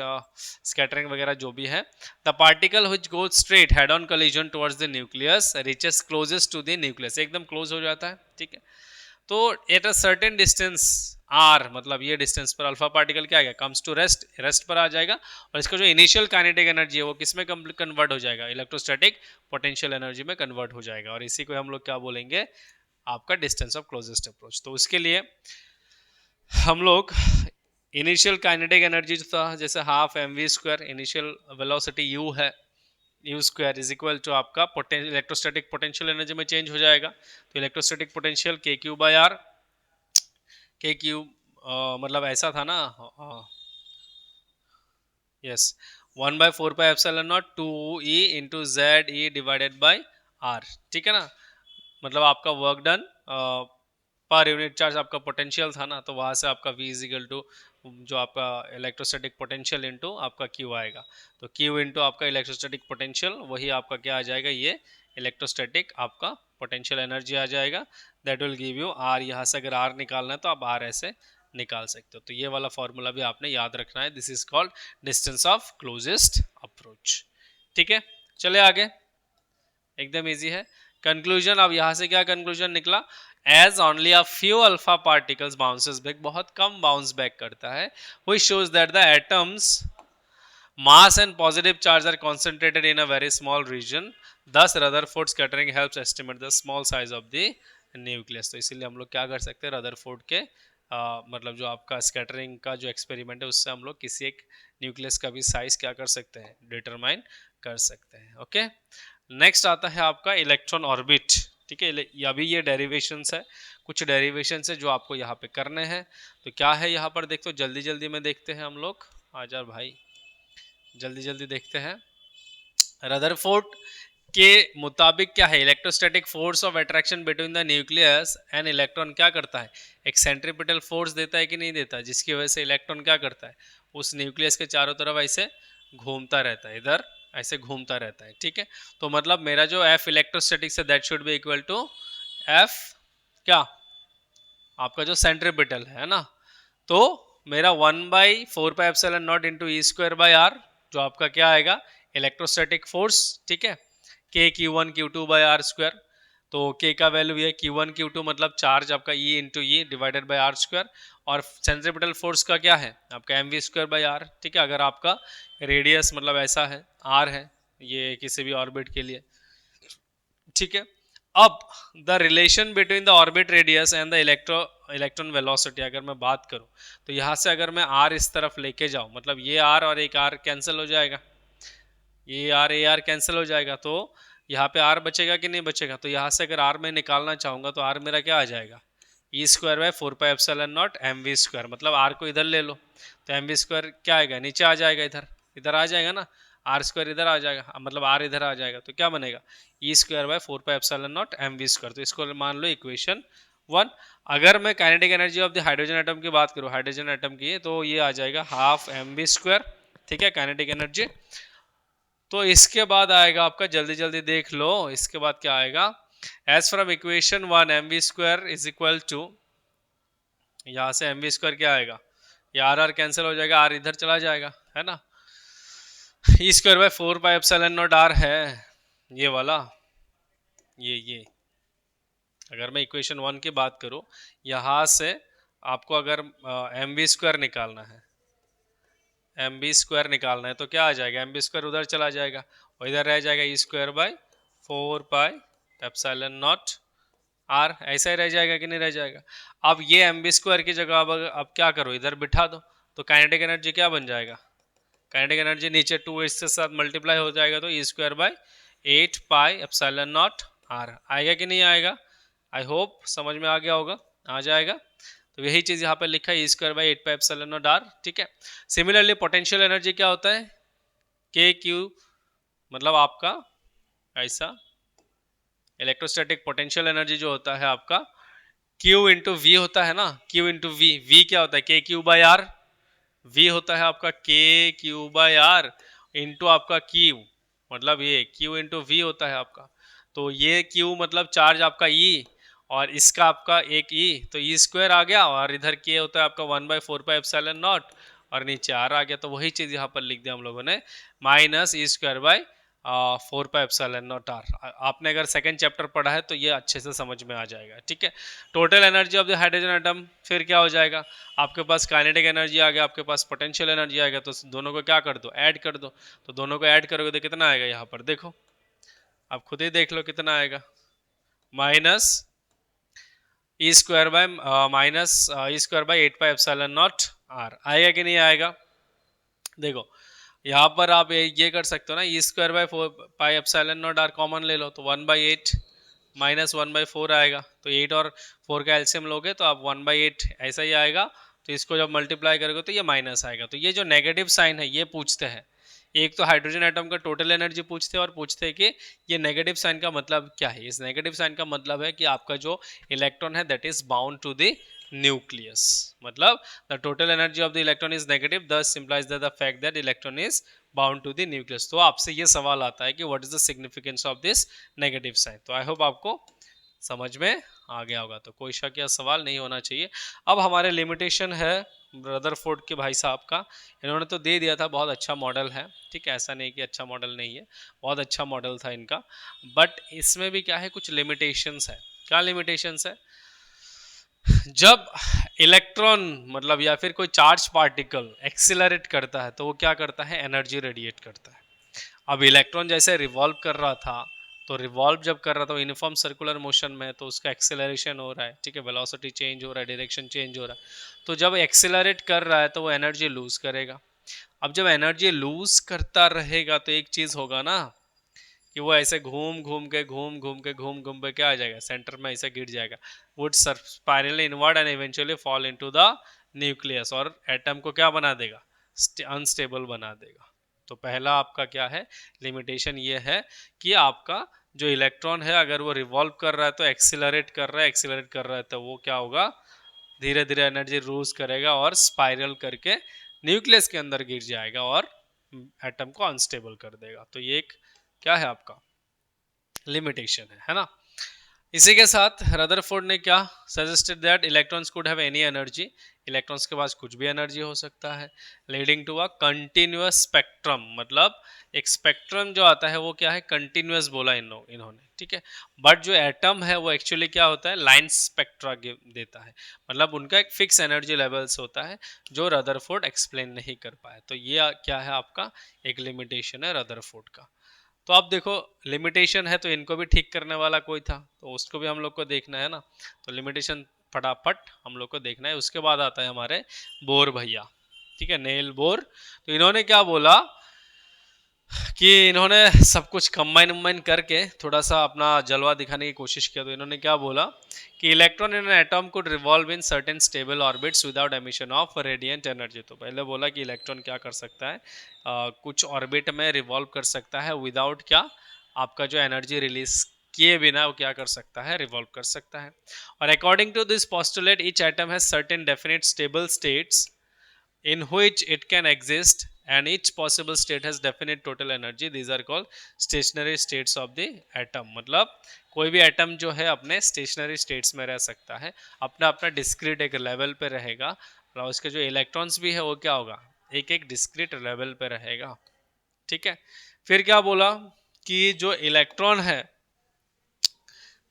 scattering वगैरह जो भी है। The particle which goes straight head on collision towards the nucleus reaches closest to the nucleus, एकदम क्लोज हो जाता है, ठीक है। तो at a certain distance r, मतलब ये डिस्टेंस पर अल्फा पार्टिकल क्या आ गया, कम्स टू रेस्ट, रेस्ट पर आ जाएगा, और इसका जो इनिशियल काइनेटिक एनर्जी है वो किस में कन्वर्ट हो जाएगा, इलेक्ट्रोस्टैटिक पोटेंशियल एनर्जी में कन्वर्ट हो जाएगा, और इसी को हम लोग क्या बोलेंगे, आपका डिस्टेंस ऑफ क्लोजेस्ट अप्रोच। तो उसके लिए हम लोग इनिशियल काइनेटिक एनर्जी जो था, जैसे half m v square, initial velocity u है, u square is equal to आपका इलेक्ट्रोस्टैटिक पोटेंशियल एनर्जी में चेंज हो जाएगा, तो electrostatic potential k q by r, k q मतलब ऐसा था ना, yes 1/4 pi epsilon naught 2e into z e divided by r, ठीक है ना। मतलब आपका work done per unit charge आपका पोटेंशियल था ना, तो वहां से आपका v इज इक्वल टू जो आपका इलेक्ट्रोस्टैटिक पोटेंशियल इनटू आपका q आएगा, तो q इनटू आपका इलेक्ट्रोस्टैटिक पोटेंशियल, वही आपका क्या आ जाएगा, ये इलेक्ट्रोस्टैटिक आपका पोटेंशियल एनर्जी आ जाएगा, that will give you r. यहाँ से अगर आर निकालना है तो आप आर ऐसे निकाल सकते हो। तो ये वाला फॉर्मूला भी आपने याद रखना है। This is called distance of closest approach. ठीक है, चले आगे, एकदम इजी है। कंक्लूजन, अब यहां से क्या कंक्लूजन निकला, as only a few alpha particles bounces back, बहुत कम बाउंस बैक करता है, which shows that the atoms mass and positive charge are concentrated in a very small region, thus Rutherford scattering helps estimate the small size of the nucleus। तो इसीलिए हम लोग क्या कर सकते हैं, रदरफोर्ड के मतलब जो आपका स्कैटरिंग का जो एक्सपेरिमेंट है उससे हम लोग किसी एक न्यूक्लियस का भी साइज क्या कर सकते हैं, डिटरमाइन कर सकते हैं। ओके, नेक्स्ट आता है आपका इलेक्ट्रॉन ऑर्बिट। ठीक है, अभी ये डेरिवेशंस है, कुछ डेरिवेशंस है जो आपको यहाँ पे करने हैं। तो क्या है यहाँ पर देखो, जल्दी जल्दी में देखते हैं हम लोग, आजा भाई जल्दी जल्दी देखते हैं। रदरफोर्ड के मुताबिक क्या है, electrostatic force of attraction between the nucleus and electron क्या करता है, एक सेंट्रीपिटल फोर्स देता है कि नहीं देता, जिसकी वजह से इलेक्ट्रॉन क्या करता है, उस न्यूक्लियस के चारों तरफ ऐसे घूमता रहता है, इधर ऐसे घूमता रहता है। ठीक है, तो मतलब मेरा जो एफ इलेक्ट्रोस्टैटिक से that should be equal to F क्या, आपका जो सेंट्रीपिटल है ना, तो मेरा 1/4πε0 into e square by r, जो आपका क्या आएगा, इलेक्ट्रोस्टैटिक फोर्स। ठीक है, के Q1 Q2 by r square, तो के का वैल्यू है Q1 Q2 मतलब चार्ज आपका E into e divided by r square, और सेंट्रीपिटल फोर्स का क्या है आपका mv स्क्वायर बाई आर। ठीक है, अगर आपका रेडियस मतलब ऐसा है r है, ये किसी भी ऑर्बिट के लिए। ठीक है, अब the relation between the orbit radius and the electron velocity अगर मैं बात करूं, तो यहां से अगर मैं r इस तरफ लेके जाऊं, मतलब ये r और एक r कैंसिल हो जाएगा, ये r कैंसिल हो जाएगा, तो यहाँ पे r बचेगा कि नहीं बचेगा, तो यहाँ से अगर r मैं निकालना चाहूंगा तो r मेरा क्या आ जाएगा, ई स्क्वायर बाय 4πε0 mv स्क्वायर, मतलब r को इधर ले लो तो mv स्क्वायर क्या आएगा, नीचे आ जाएगा, इधर इधर आ जाएगा ना, आर स्क्वायर इधर आ जाएगा, मतलब आर इधर आ जाएगा, तो क्या बनेगा, ई स्क्वायर बाय 4πε0 mv स्क्वायर। तो इसको मान लो इक्वेशन 1। अगर मैं kinetic energy of the hydrogen atom की बात करूँ, हाइड्रोजन एटम की, तो ये आ जाएगा हाफ mv स्क्वायर। ठीक है, काइनेटिक एनर्जी। तो इसके बाद आएगा आपका, जल्दी जल्दी देख लो, इसके बाद क्या आएगा, as from equation 1 mv square is equal to, यहाँ से mv स्क्वायर क्या आएगा, ये आर कैंसिल हो जाएगा, आर इधर चला जाएगा, है ना, ई स्क्वायर बाय 4πε0 आर है ये वाला, ये अगर मैं इक्वेशन 1 की बात करूं, यहां से आपको अगर mv स्क्वायर निकालना है, mv स्क्वायर निकालना है, तो क्या आ जाएगा, mv स्क्वायर उधर चला जाएगा और इधर रह जाएगा ई स्क्वायर बाय 4πε0 आर, ऐसा ही रह जाएगा कि नहीं रह जाएगा। अब ये mv स्क्वायर की जगह अब क्या करो, इधर बिठा दो, तो काइनेटिक एनर्जी क्या बन जाएगा, काइनेटिक एनर्जी नीचे 2 इसके साथ मल्टीप्लाई हो जाएगा, तो ई स्क्वायर बाय 8πε0 आर आएगा कि नहीं आएगा, आई होप समझ में आ गया होगा, आ जाएगा। तो यही चीज यहाँ पे लिखा है, ई स्क्वायर बाई 8πε0 आर। ठीक है, सिमिलरली पोटेंशियल एनर्जी क्या होता है, के क्यू, मतलब आपका ऐसा इलेक्ट्रोस्टैटिक पोटेंशियल एनर्जी जो होता है आपका Q इंटू वी होता है ना, Q इंटू वी, वी क्या होता है, के क्यू बाई आर, वी होता है आपका के क्यू बाई आर इंटू आपका Q, मतलब ये Q इंटू वी होता है आपका, तो ये Q मतलब चार्ज आपका E, और इसका आपका एक E, तो E स्क्वायर आ गया, और इधर K होता है आपका 1/4πε0 और नीचे R आ गया, तो वही चीज यहाँ पर लिख दिया हम लोगों ने, minus e square by 4πε0 r. आपने अगर सेकंड चैप्टर पढ़ा है तो ये अच्छे से समझ में आ जाएगा। ठीक है, total energy of the hydrogen atom फिर क्या हो जाएगा, आपके पास काइनेटिक एनर्जी आ गया, आपके पास पोटेंशियल एनर्जी आ गया, तो दोनों को क्या कर दो, ऐड कर दो, तो दोनों को ऐड करोगे तो कितना आएगा, यहाँ पर देखो, आप खुद ही देख लो कितना आएगा, minus e square by minus e square by 8πε0 r आएगा कि नहीं आएगा। देखो यहाँ पर आप ये कर सकते हो ना, ई स्क्वायर बाय 4πε0 आर कॉमन ले लो, तो 1/8 माइनस 1/4 आएगा, तो 8 और 4 का एलसीएम लोगे तो आप 1/8 ऐसा ही आएगा, तो इसको जब मल्टीप्लाई करोगे तो ये माइनस आएगा। तो ये जो नेगेटिव साइन है ये पूछते हैं, एक तो हाइड्रोजन एटम का टोटल एनर्जी पूछते हैं, और पूछते हैं कि ये नेगेटिव साइन का मतलब क्या है। इस नेगेटिव साइन का मतलब है कि आपका जो इलेक्ट्रॉन है that is bound to the nucleus, मतलब the total energy of the electron is negative, this implies the fact that electron is bound to the nucleus. तो आपसे ये सवाल आता है कि what is the significance of this negative sign. तो I hope आपको समझ में आ गया होगा, तो कोई शक या सवाल नहीं होना चाहिए। अब हमारे लिमिटेशन है रदरफोर्ड के भाई साहब का, इन्होंने तो दे दिया था, बहुत अच्छा मॉडल है, ठीक है, ऐसा नहीं कि अच्छा मॉडल नहीं है, बहुत अच्छा मॉडल था इनका, बट इसमें भी क्या है, कुछ लिमिटेशंस है। क्या लिमिटेशंस है? जब इलेक्ट्रॉन मतलब या फिर कोई चार्ज पार्टिकल एक्सिलरेट करता है तो वो क्या करता है, एनर्जी रेडिएट करता है। अब इलेक्ट्रॉन जैसे रिवॉल्व कर रहा था, तो रिवॉल्व जब कर रहा था यूनिफॉर्म सर्कुलर मोशन में, तो उसका एक्सेलरेशन हो रहा है, ठीक है, वेलोसिटी चेंज हो रहा है, डायरेक्शन चेंज हो रहा है, तो जब एक्सेलरेट कर रहा है तो वो एनर्जी लूज करेगा। अब जब एनर्जी लूज करता रहेगा तो एक चीज होगा ना, कि वो ऐसे घूम घूम के क्या आ जाएगा, सेंटर में ऐसे गिर जाएगा, would spiral inward and eventually fall into the nucleus, और एटम को क्या बना देगा, अनस्टेबल बना देगा। तो पहला आपका क्या है, लिमिटेशन ये है कि आपका जो इलेक्ट्रॉन है अगर वो रिवॉल्व कर रहा है तो एक्सिलरेट कर रहा है तो वो क्या होगा, धीरे धीरे एनर्जी लूज करेगा और स्पाइरल करके न्यूक्लियस के अंदर गिर जाएगा और एटम को अनस्टेबल कर देगा। तो ये एक क्या है आपका लिमिटेशन है ना। इसी के साथ रदरफोर्ड ने क्या suggested that electrons could have any energy, electrons के पास कुछ भी एनर्जी हो सकता है, leading to a continuous spectrum, मतलब एक स्पेक्ट्रम जो आता है वो क्या है, कंटिन्यूअस बोला इन्होंने, ठीक है। बट जो एटम है वो एक्चुअली क्या होता है, लाइन स्पेक्ट्रा देता है, मतलब उनका एक फिक्स एनर्जी लेवल्स होता है जो रदरफोर्ड एक्सप्लेन नहीं कर पाए। तो ये क्या है आपका एक लिमिटेशन है रदरफोर्ड का। तो अब देखो लिमिटेशन है तो इनको भी ठीक करने वाला कोई था, तो उसको भी हम लोग को देखना है ना। तो लिमिटेशन फटाफट हम लोग को देखना है, उसके बाद आता है हमारे बोर भैया, ठीक है, नेल बोर। तो इन्होंने क्या बोला कि इन्होंने सब कुछ कंबाइन उम्बाइन करके थोड़ा सा अपना जलवा दिखाने की कोशिश किया। तो इन्होंने क्या बोला कि electron in an atom could revolve in certain stable orbits without emission of radiant energy. तो पहले बोला कि इलेक्ट्रॉन क्या कर सकता है, कुछ ऑर्बिट में रिवॉल्व कर सकता है विदाउट क्या, आपका जो एनर्जी रिलीज किए बिना वो क्या कर सकता है, रिवॉल्व कर सकता है। और according to this postulate each atom has certain definite stable states in which it can exist and each possible state has definite total energy, these are called stationary states of the atom। मतलब कोई भी atom जो है अपने stationery states में रह सकता है, अपना अपना डिस्क्रीट एक लेवल पे रहेगा, और उसके जो इलेक्ट्रॉन्स भी है वो क्या होगा, एक एक डिस्क्रीट लेवल पे रहेगा, ठीक है। फिर क्या बोला कि जो इलेक्ट्रॉन है,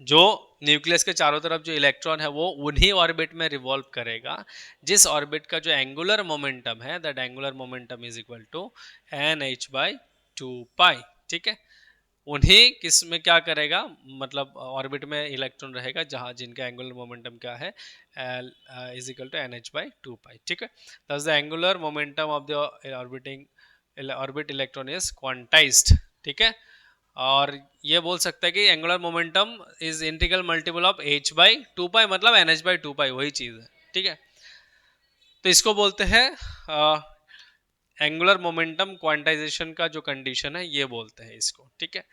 जो न्यूक्लियस के चारों तरफ जो इलेक्ट्रॉन है वो उन्हीं ऑर्बिट में रिवॉल्व करेगा जिस ऑर्बिट का जो एंगुलर मोमेंटम है, that angular momentum is equal to n h by two pi, ठीक है। उन्हीं किस में क्या करेगा, मतलब ऑर्बिट में इलेक्ट्रॉन रहेगा जहां जिनका एंगुलर मोमेंटम क्या है, is equal to n h by two pi, ठीक है। Thus the angular momentum of the orbiting orbit electron is quantised, ठीक है। और ये बोल सकता है कि angular momentum is integral multiple of h by two pi, मतलब n h by two pi वही चीज है, ठीक है। तो इसको बोलते हैं एंगुलर मोमेंटम क्वांटाइजेशन का जो कंडीशन है ये बोलते हैं इसको, ठीक है।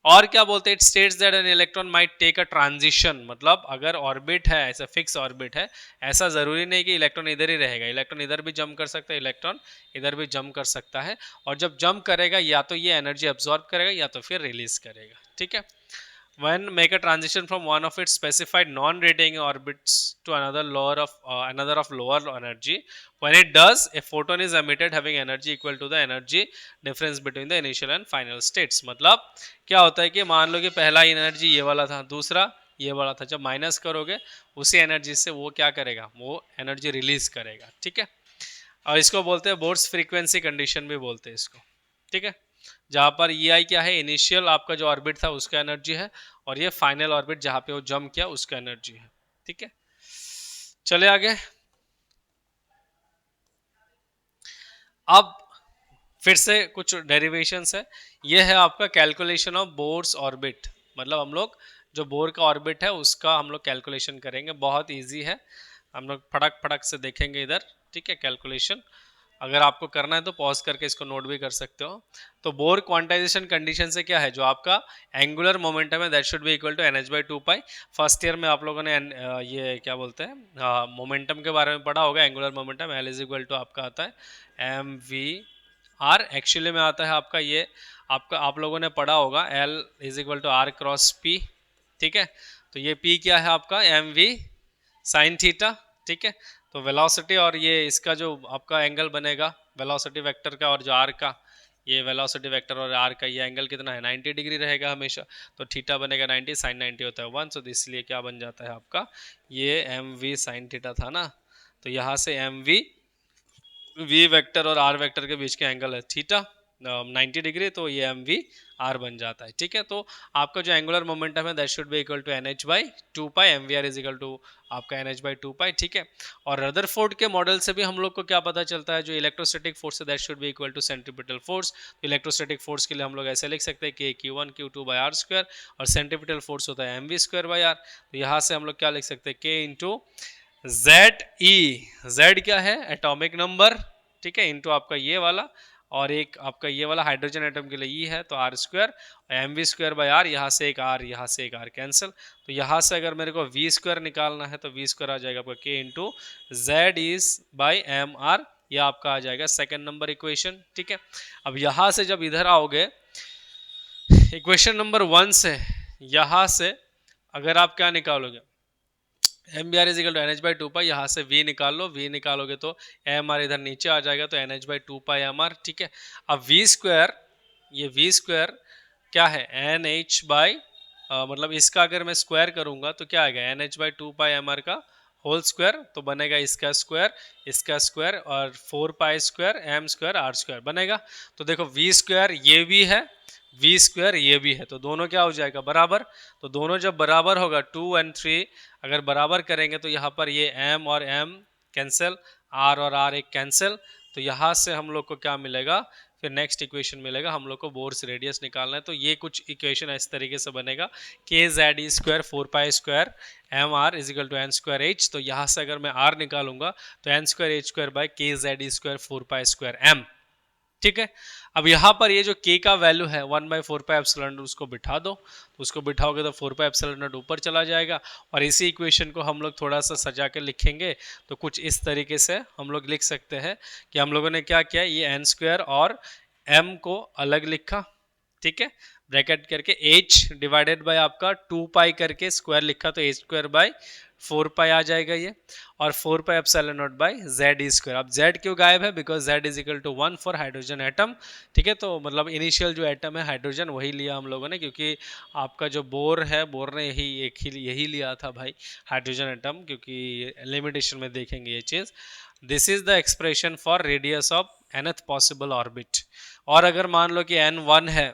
और क्या बोलते हैं, it states that an electron might take a transition, मतलब अगर ऑर्बिट है ऐसा फिक्स ऑर्बिट है, ऐसा जरूरी नहीं कि इलेक्ट्रॉन इधर ही रहेगा, इलेक्ट्रॉन इधर भी जंप कर सकता है, इलेक्ट्रॉन इधर भी जंप कर सकता है, और जब जंप करेगा या तो ये एनर्जी अब्सॉर्ब करेगा या तो फिर रिलीज करेगा, ठीक है। when make a transition from one of its specified non-radiating orbits to another of lower energy, when it does a photon is emitted having energy equal to the energy difference between the initial and final states। मतलब क्या होता है कि मान लो कि पहला energy ये वाला था, दूसरा ये वाला था, जब माइनस करोगे उसी एनर्जी से वो क्या करेगा, वो एनर्जी रिलीज करेगा, ठीक है। और इसको बोलते हैं बोर्स फ्रीक्वेंसी कंडीशन भी बोलते हैं इसको, ठीक है। जहां पर ई आई क्या है, इनिशियल आपका जो ऑर्बिट था उसका एनर्जी है, और ये फाइनल ऑर्बिट जहां पे वो जंप किया उसका एनर्जी है, ठीक है। चले आगे। अब फिर से कुछ डेरिवेशंस है, ये है आपका कैलकुलेशन ऑफ बोर्स ऑर्बिट, मतलब हम लोग जो बोर का ऑर्बिट है उसका हम लोग कैलकुलेशन करेंगे, बहुत इजी है, हम लोग फटक फटक से देखेंगे इधर, ठीक है। कैलकुलेशन अगर आपको करना है तो पॉज करके इसको नोट भी कर सकते हो। तो बोर क्वांटाइजेशन कंडीशन से क्या है, जो आपका एंगुलर मोमेंटम है that should be equal to n h by two pi. First year में आप लोगों ने ये क्या बोलते हैं मोमेंटम के बारे में पढ़ा होगा, angular momentum L is equal to आपका आता है एम वी आर, एक्चुअली में आता है आपका ये, आपका आप लोगों ने पढ़ा होगा L is equal to r cross p, ठीक है। तो ये p क्या है आपका एम वी साइन थीटा, ठीक है। तो वेलोसिटी और ये इसका जो आपका एंगल बनेगा वेलोसिटी वेक्टर का और जो आर का, ये वेलोसिटी वेक्टर और आर का ये एंगल कितना है 90 डिग्री रहेगा हमेशा। तो थीटा बनेगा 90, साइन 90 होता है 1, तो इसलिए क्या बन जाता है आपका ये एम वी साइन थीटा था ना। तो यहाँ से एम वी वेक्टर और आर वेक्टर के बीच का एंगल है थीटा 90 डिग्री, तो ये एम वी आर बन जाता है, ठीक है। तो आपका जो एंगुलर मोमेंटम है that should be equal to n h by two pi, m v r is equal to आपका n h by two pi, ठीक है। और रदरफोर्ड के मॉडल से भी हम लोग को क्या पता चलता है, जो इलेक्ट्रोस्टैटिक फोर्स है that should be equal to centripetal force. तो इलेक्ट्रोस्टैटिक फोर्स के लिए हम लोग ऐसे लिख सकते हैं कि q one q two by r square, और सेंट्रीपिटल फोर्स होता है m v square by r. तो यहाँ से हम लोग क्या लिख सकते हैं के इंटू जेड ई, जेड क्या है एटॉमिक नंबर, ठीक है, इंटू आपका ये वाला, और एक आपका ये वाला हाइड्रोजन एटम के लिए ई है तो r square, m v square by r, यहाँ से एक आर यहाँ से एक आर कैंसिल। तो यहाँ से अगर मेरे को वी स्क्वायर निकालना है तो वी स्क्वायर आ जाएगा आपका k into Z is by m r, यह आपका आ जाएगा सेकेंड नंबर इक्वेशन, ठीक है। अब यहाँ से जब इधर आओगे इक्वेशन नंबर 1 से, यहाँ से अगर आप क्या निकालोगे m v r is equal to n h by two pi, यहाँ से v निकाल लो, v निकालोगे तो एम आर इधर नीचे आ जाएगा तो n h by two pi m r, ठीक है। अब v स्क्वायर, ये v स्क्वायर क्या है एन एच बाई मतलब इसका अगर मैं स्क्वायर करूंगा तो क्या आएगा n h by two pi m r का होल स्क्वायर, तो बनेगा इसका स्क्वायर और 4 pi square m square r square बनेगा। तो देखो v स्क्वायर ये भी है, v स्क्वायर ये भी है, तो दोनों क्या हो जाएगा बराबर। तो दोनों जब बराबर होगा 2 और 3 अगर बराबर करेंगे तो यहाँ पर ये m और m कैंसिल, r और r एक कैंसिल, तो यहाँ से हम लोग को क्या मिलेगा, फिर नेक्स्ट इक्वेशन मिलेगा, हम लोग को बोर्स रेडियस निकालना है। तो ये कुछ इक्वेशन इस तरीके से बनेगा k Z e square 4 pi square m r is equal to n square h. तो यहाँ से अगर मैं r निकालूंगा तो n square h square by k Z e square 4 pi square m, ठीक है। अब यहाँ पर ये जो k का वैल्यू है 1 बाई 4 पाई एप्सिलॉन नॉट उसको बिठा दो, तो उसको बिठाओगे तो 4 पाई एप्सिलॉन नॉट ऊपर चला जाएगा, और इसी इक्वेशन को हम लोग थोड़ा सा सजा के लिखेंगे तो कुछ इस तरीके से हम लोग लिख सकते हैं कि हम लोगों ने क्या किया, ये एन स्क्वायर और m को अलग लिखा, ठीक है, ब्रैकेट करके h डिवाइडेड बाय आपका 2 पाई करके स्क्वायर लिखा तो h स्क्वायर बाय 4 पाई आ जाएगा ये, और 4 pi epsilon naught by Z e square. अब जेड क्यों गायब है, because Z is equal to 1 for hydrogen atom, ठीक है। तो मतलब इनिशियल जो एटम है हाइड्रोजन वही लिया हम लोगों ने, क्योंकि आपका जो बोर है, बोर ने यही लिया था भाई हाइड्रोजन एटम, क्योंकि लिमिटेशन में देखेंगे ये चीज़। This is the expression for radius of nth possible orbit. और अगर मान लो कि n 1 है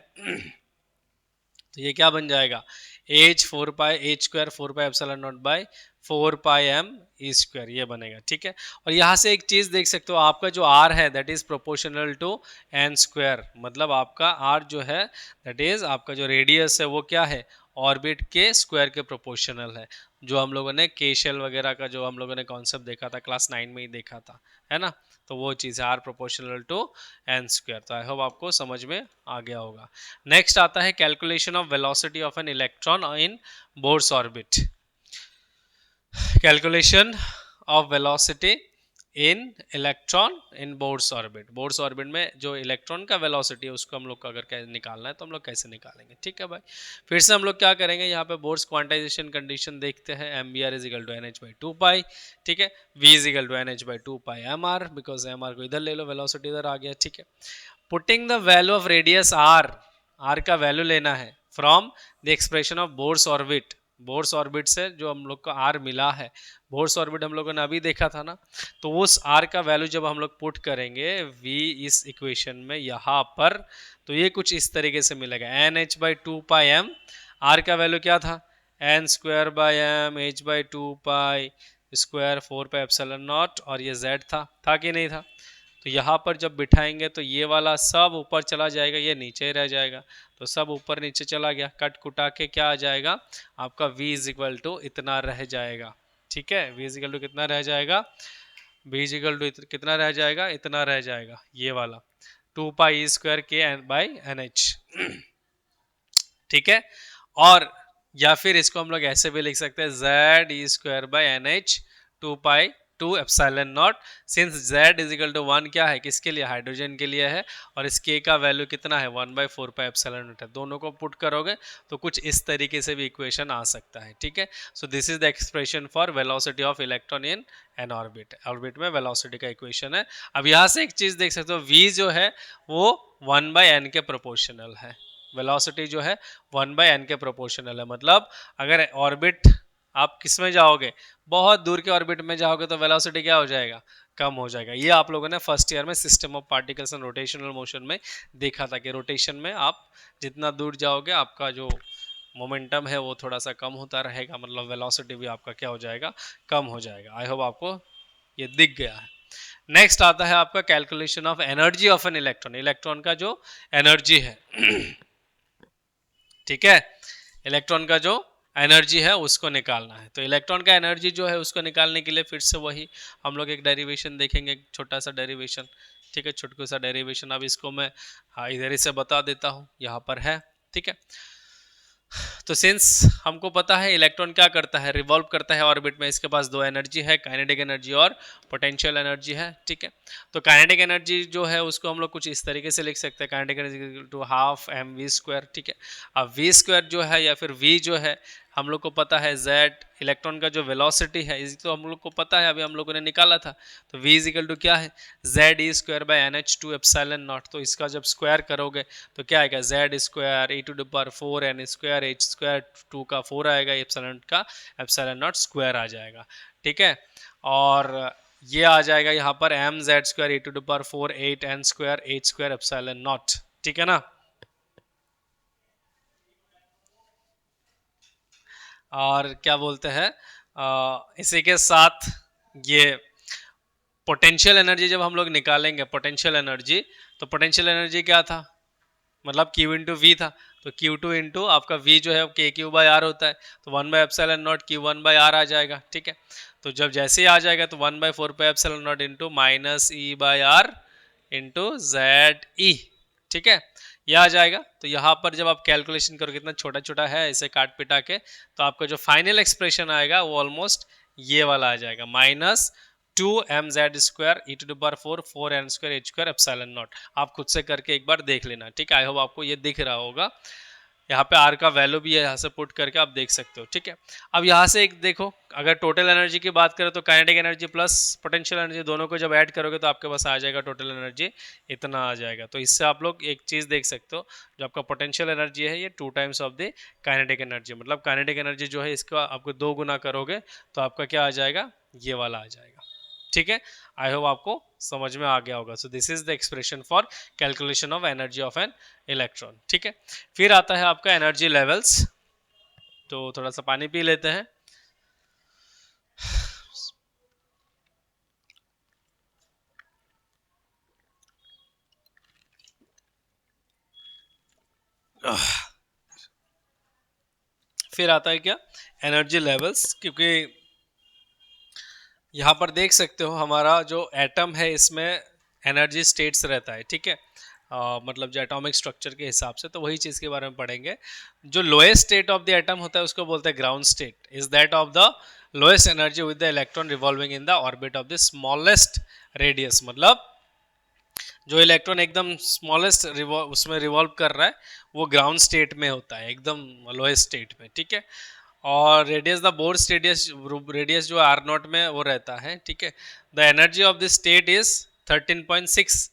तो ये क्या बन जाएगा h 4 pi h square 4 pi epsilon naught by 4 pi m e square, ये बनेगा, ठीक है। और यहाँ से एक चीज देख सकते हो, आपका जो r है that is proportional to n square, मतलब आपका r जो है दैट इज आपका जो रेडियस है वो क्या है ऑर्बिट के स्क्वायर के प्रोपोर्शनल है, जो हम लोगों ने के शेल वगैरह का जो हम लोगों ने कॉन्सेप्ट देखा था क्लास 9 में ही देखा था, है ना। तो वो चीज़ है r proportional to n square. तो आई होप आपको समझ में आ गया होगा। नेक्स्ट आता है calculation of velocity of an electron in Bohr's orbit. Calculation of velocity in electron in Bohr's orbit. Bohr's orbit में जो इलेक्ट्रॉन का वेलोसिटी है उसको हम लोग को अगर निकालना है तो हम लोग कैसे निकालेंगे, ठीक है भाई। फिर से हम लोग क्या करेंगे, यहाँ पे बोर्स क्वांटाइजेशन कंडीशन देखते हैं, m v r is equal to n h by two pi, ठीक है, v is equal to n h by two pi m r, because m r को इधर ले लो, वेलोसिटी इधर आ गया, ठीक है। Putting the value of radius r, r का वैल्यू लेना है from the expression of Bohr's orbit. Bohr's orbit से जो हम लोग को आर मिला है, बोर्स ऑर्बिट हम लोगों ने अभी देखा था ना, तो उस आर का वैल्यू जब हम लोग पुट करेंगे v इस इक्वेशन में यहाँ पर, तो ये कुछ इस तरीके से मिलेगा n h by two pi m, r का वैल्यू क्या था n square by m h by two pi square 4 pi epsilon naught, और ये z था कि नहीं था। तो यहाँ पर जब बिठाएंगे तो ये वाला सब ऊपर चला जाएगा, ये नीचे ही रह जाएगा, तो सब ऊपर नीचे चला गया, कट कुटा के क्या आ जाएगा आपका v इज इक्वल टू इतना रह जाएगा, ठीक है। v इज इक्वल टू कितना रह जाएगा, v इज इक्वल टू कितना रह जाएगा, इतना रह जाएगा, ये वाला 2 पाई स्क्वायर के बाई एन एच, ठीक है। और या फिर इसको हम लोग ऐसे भी लिख सकते हैं z e square by n h 2 pi two epsilon naught, since z is equal to 1 क्या है, किसके लिए, हाइड्रोजन के लिए है, और इस k का वैल्यू कितना है 1/4 पाई एप्सिलॉन नॉट है। दोनों को पुट करोगे तो कुछ इस तरीके से भी इक्वेशन आ सकता है, ठीक है। So this is the expression for velocity of electron in an orbit. Orbit में वेलोसिटी का इक्वेशन है। अब यहाँ से एक चीज देख सकते हो, v जो है वो 1/n के प्रोपोर्शनल है। वेलोसिटी जो है 1/n के प्रोपोर्शनल है, मतलब अगर ऑर्बिट आप किस में जाओगे, बहुत दूर के ऑर्बिट में जाओगे तो वेलोसिटी क्या हो जाएगा, कम हो जाएगा। ये आप लोगों ने फर्स्ट ईयर में system of particles and rotational motion में देखा था कि रोटेशन में आप जितना दूर जाओगे आपका जो मोमेंटम है वो थोड़ा सा कम होता रहेगा, मतलब वेलोसिटी भी आपका क्या हो जाएगा, कम हो जाएगा। आई होप आपको ये दिख गया है। नेक्स्ट आता है आपका calculation of energy of an electron. Electron का जो एनर्जी है ठीक है, इलेक्ट्रॉन का जो एनर्जी है उसको निकालना है। तो इलेक्ट्रॉन का एनर्जी जो है उसको निकालने के लिए फिर से वही हम लोग एक डेरिवेशन देखेंगे, एक छोटा सा डेरिवेशन, ठीक है, छोटू सा डेरिवेशन। अब इसको मैं हाँ इधर ही से बता देता हूँ, यहाँ पर है, ठीक है। तो सिंस हमको पता है इलेक्ट्रॉन क्या करता है, रिवॉल्व करता है ऑर्बिट में, इसके पास दो एनर्जी है, काइनेटिक एनर्जी और पोटेंशियल एनर्जी है, ठीक है। तो काइनेटिक एनर्जी जो है उसको हम लोग कुछ इस तरीके से लिख सकते हैं, kinetic energy to half m v square, ठीक है। अब वी स्क्वायर जो है या फिर वी जो है हम लोग को पता है z, इलेक्ट्रॉन का जो वेलोसिटी है इस तो हम लोग को पता है, अभी हम लोगों ने निकाला था। तो v इज इक्वल टू क्या है, z e square by NH2 epsilon naught. तो इसका जब स्क्वायर करोगे तो क्या आएगा, z square e to the power 4 n square h square 2 का 4 आएगा, एप्सिलॉन का एप्सिलॉन नॉट स्क्वायर आ जाएगा, ठीक है। और ये आ जाएगा यहाँ पर m z square e to the power 4 8 n square h square epsilon naught, ठीक है ना। और क्या बोलते हैं इसी के साथ ये पोटेंशियल एनर्जी जब हम लोग निकालेंगे, पोटेंशियल एनर्जी, तो पोटेंशियल एनर्जी क्या था, मतलब Q इंटू वी था। तो Q2 इंटू आपका V जो है के क्यू बाई आर होता है, तो 1/एप्सिलॉन नॉट Q1/r आ जाएगा, ठीक है। तो जब जैसे ही आ जाएगा तो 1/4 pi epsilon not into minus E/r into ZE, ठीक है, ये आ जाएगा। तो यहाँ पर जब आप कैलकुलेशन करोगे, कितना छोटा छोटा है, इसे काट पिटा के, तो आपका जो फाइनल एक्सप्रेशन आएगा वो ऑलमोस्ट ये वाला आ जाएगा, minus 2mz square e to the power 4 n square h square epsilon naught. आप खुद से करके एक बार देख लेना, ठीक है। आई होप आपको ये दिख रहा होगा। यहाँ पे r का वैल्यू भी है, यहाँ से पुट करके आप देख सकते हो, ठीक है। अब यहाँ से एक देखो, अगर टोटल एनर्जी की बात करें तो kinetic energy plus potential energy दोनों को जब ऐड करोगे तो आपके पास आ जाएगा टोटल एनर्जी इतना आ जाएगा। तो इससे आप लोग एक चीज़ देख सकते हो, जो आपका पोटेंशियल एनर्जी है ये 2 times of the kinetic energy, मतलब काइनेटिक एनर्जी जो है इसका आपको 2 गुना करोगे तो आपका क्या आ जाएगा, ये वाला आ जाएगा, ठीक है। आई होप आपको समझ में आ गया होगा। So this is the expression for calculation of energy of an electron, ठीक है। फिर आता है आपका एनर्जी लेवल्स। तो थोड़ा सा पानी पी लेते हैं। फिर आता है क्या, एनर्जी लेवल्स, क्योंकि यहाँ पर देख सकते हो हमारा जो एटम है इसमें एनर्जी स्टेट्स रहता है, ठीक है। मतलब जो एटॉमिक स्ट्रक्चर के हिसाब से, तो वही चीज़ के बारे में पढ़ेंगे। जो lowest state of the atom होता है उसको बोलते हैं ground state, is that of the lowest energy with the electron revolving in the orbit of the smallest radius, मतलब जो इलेक्ट्रॉन एकदम स्मॉलेस्ट उसमें रिवॉल्व कर रहा है वो ग्राउंड स्टेट में होता है, एकदम लोएस्ट स्टेट में, ठीक है। और radius the board radius, radius जो आर नॉट में वो रहता है, ठीक है। The energy of this state is 13.6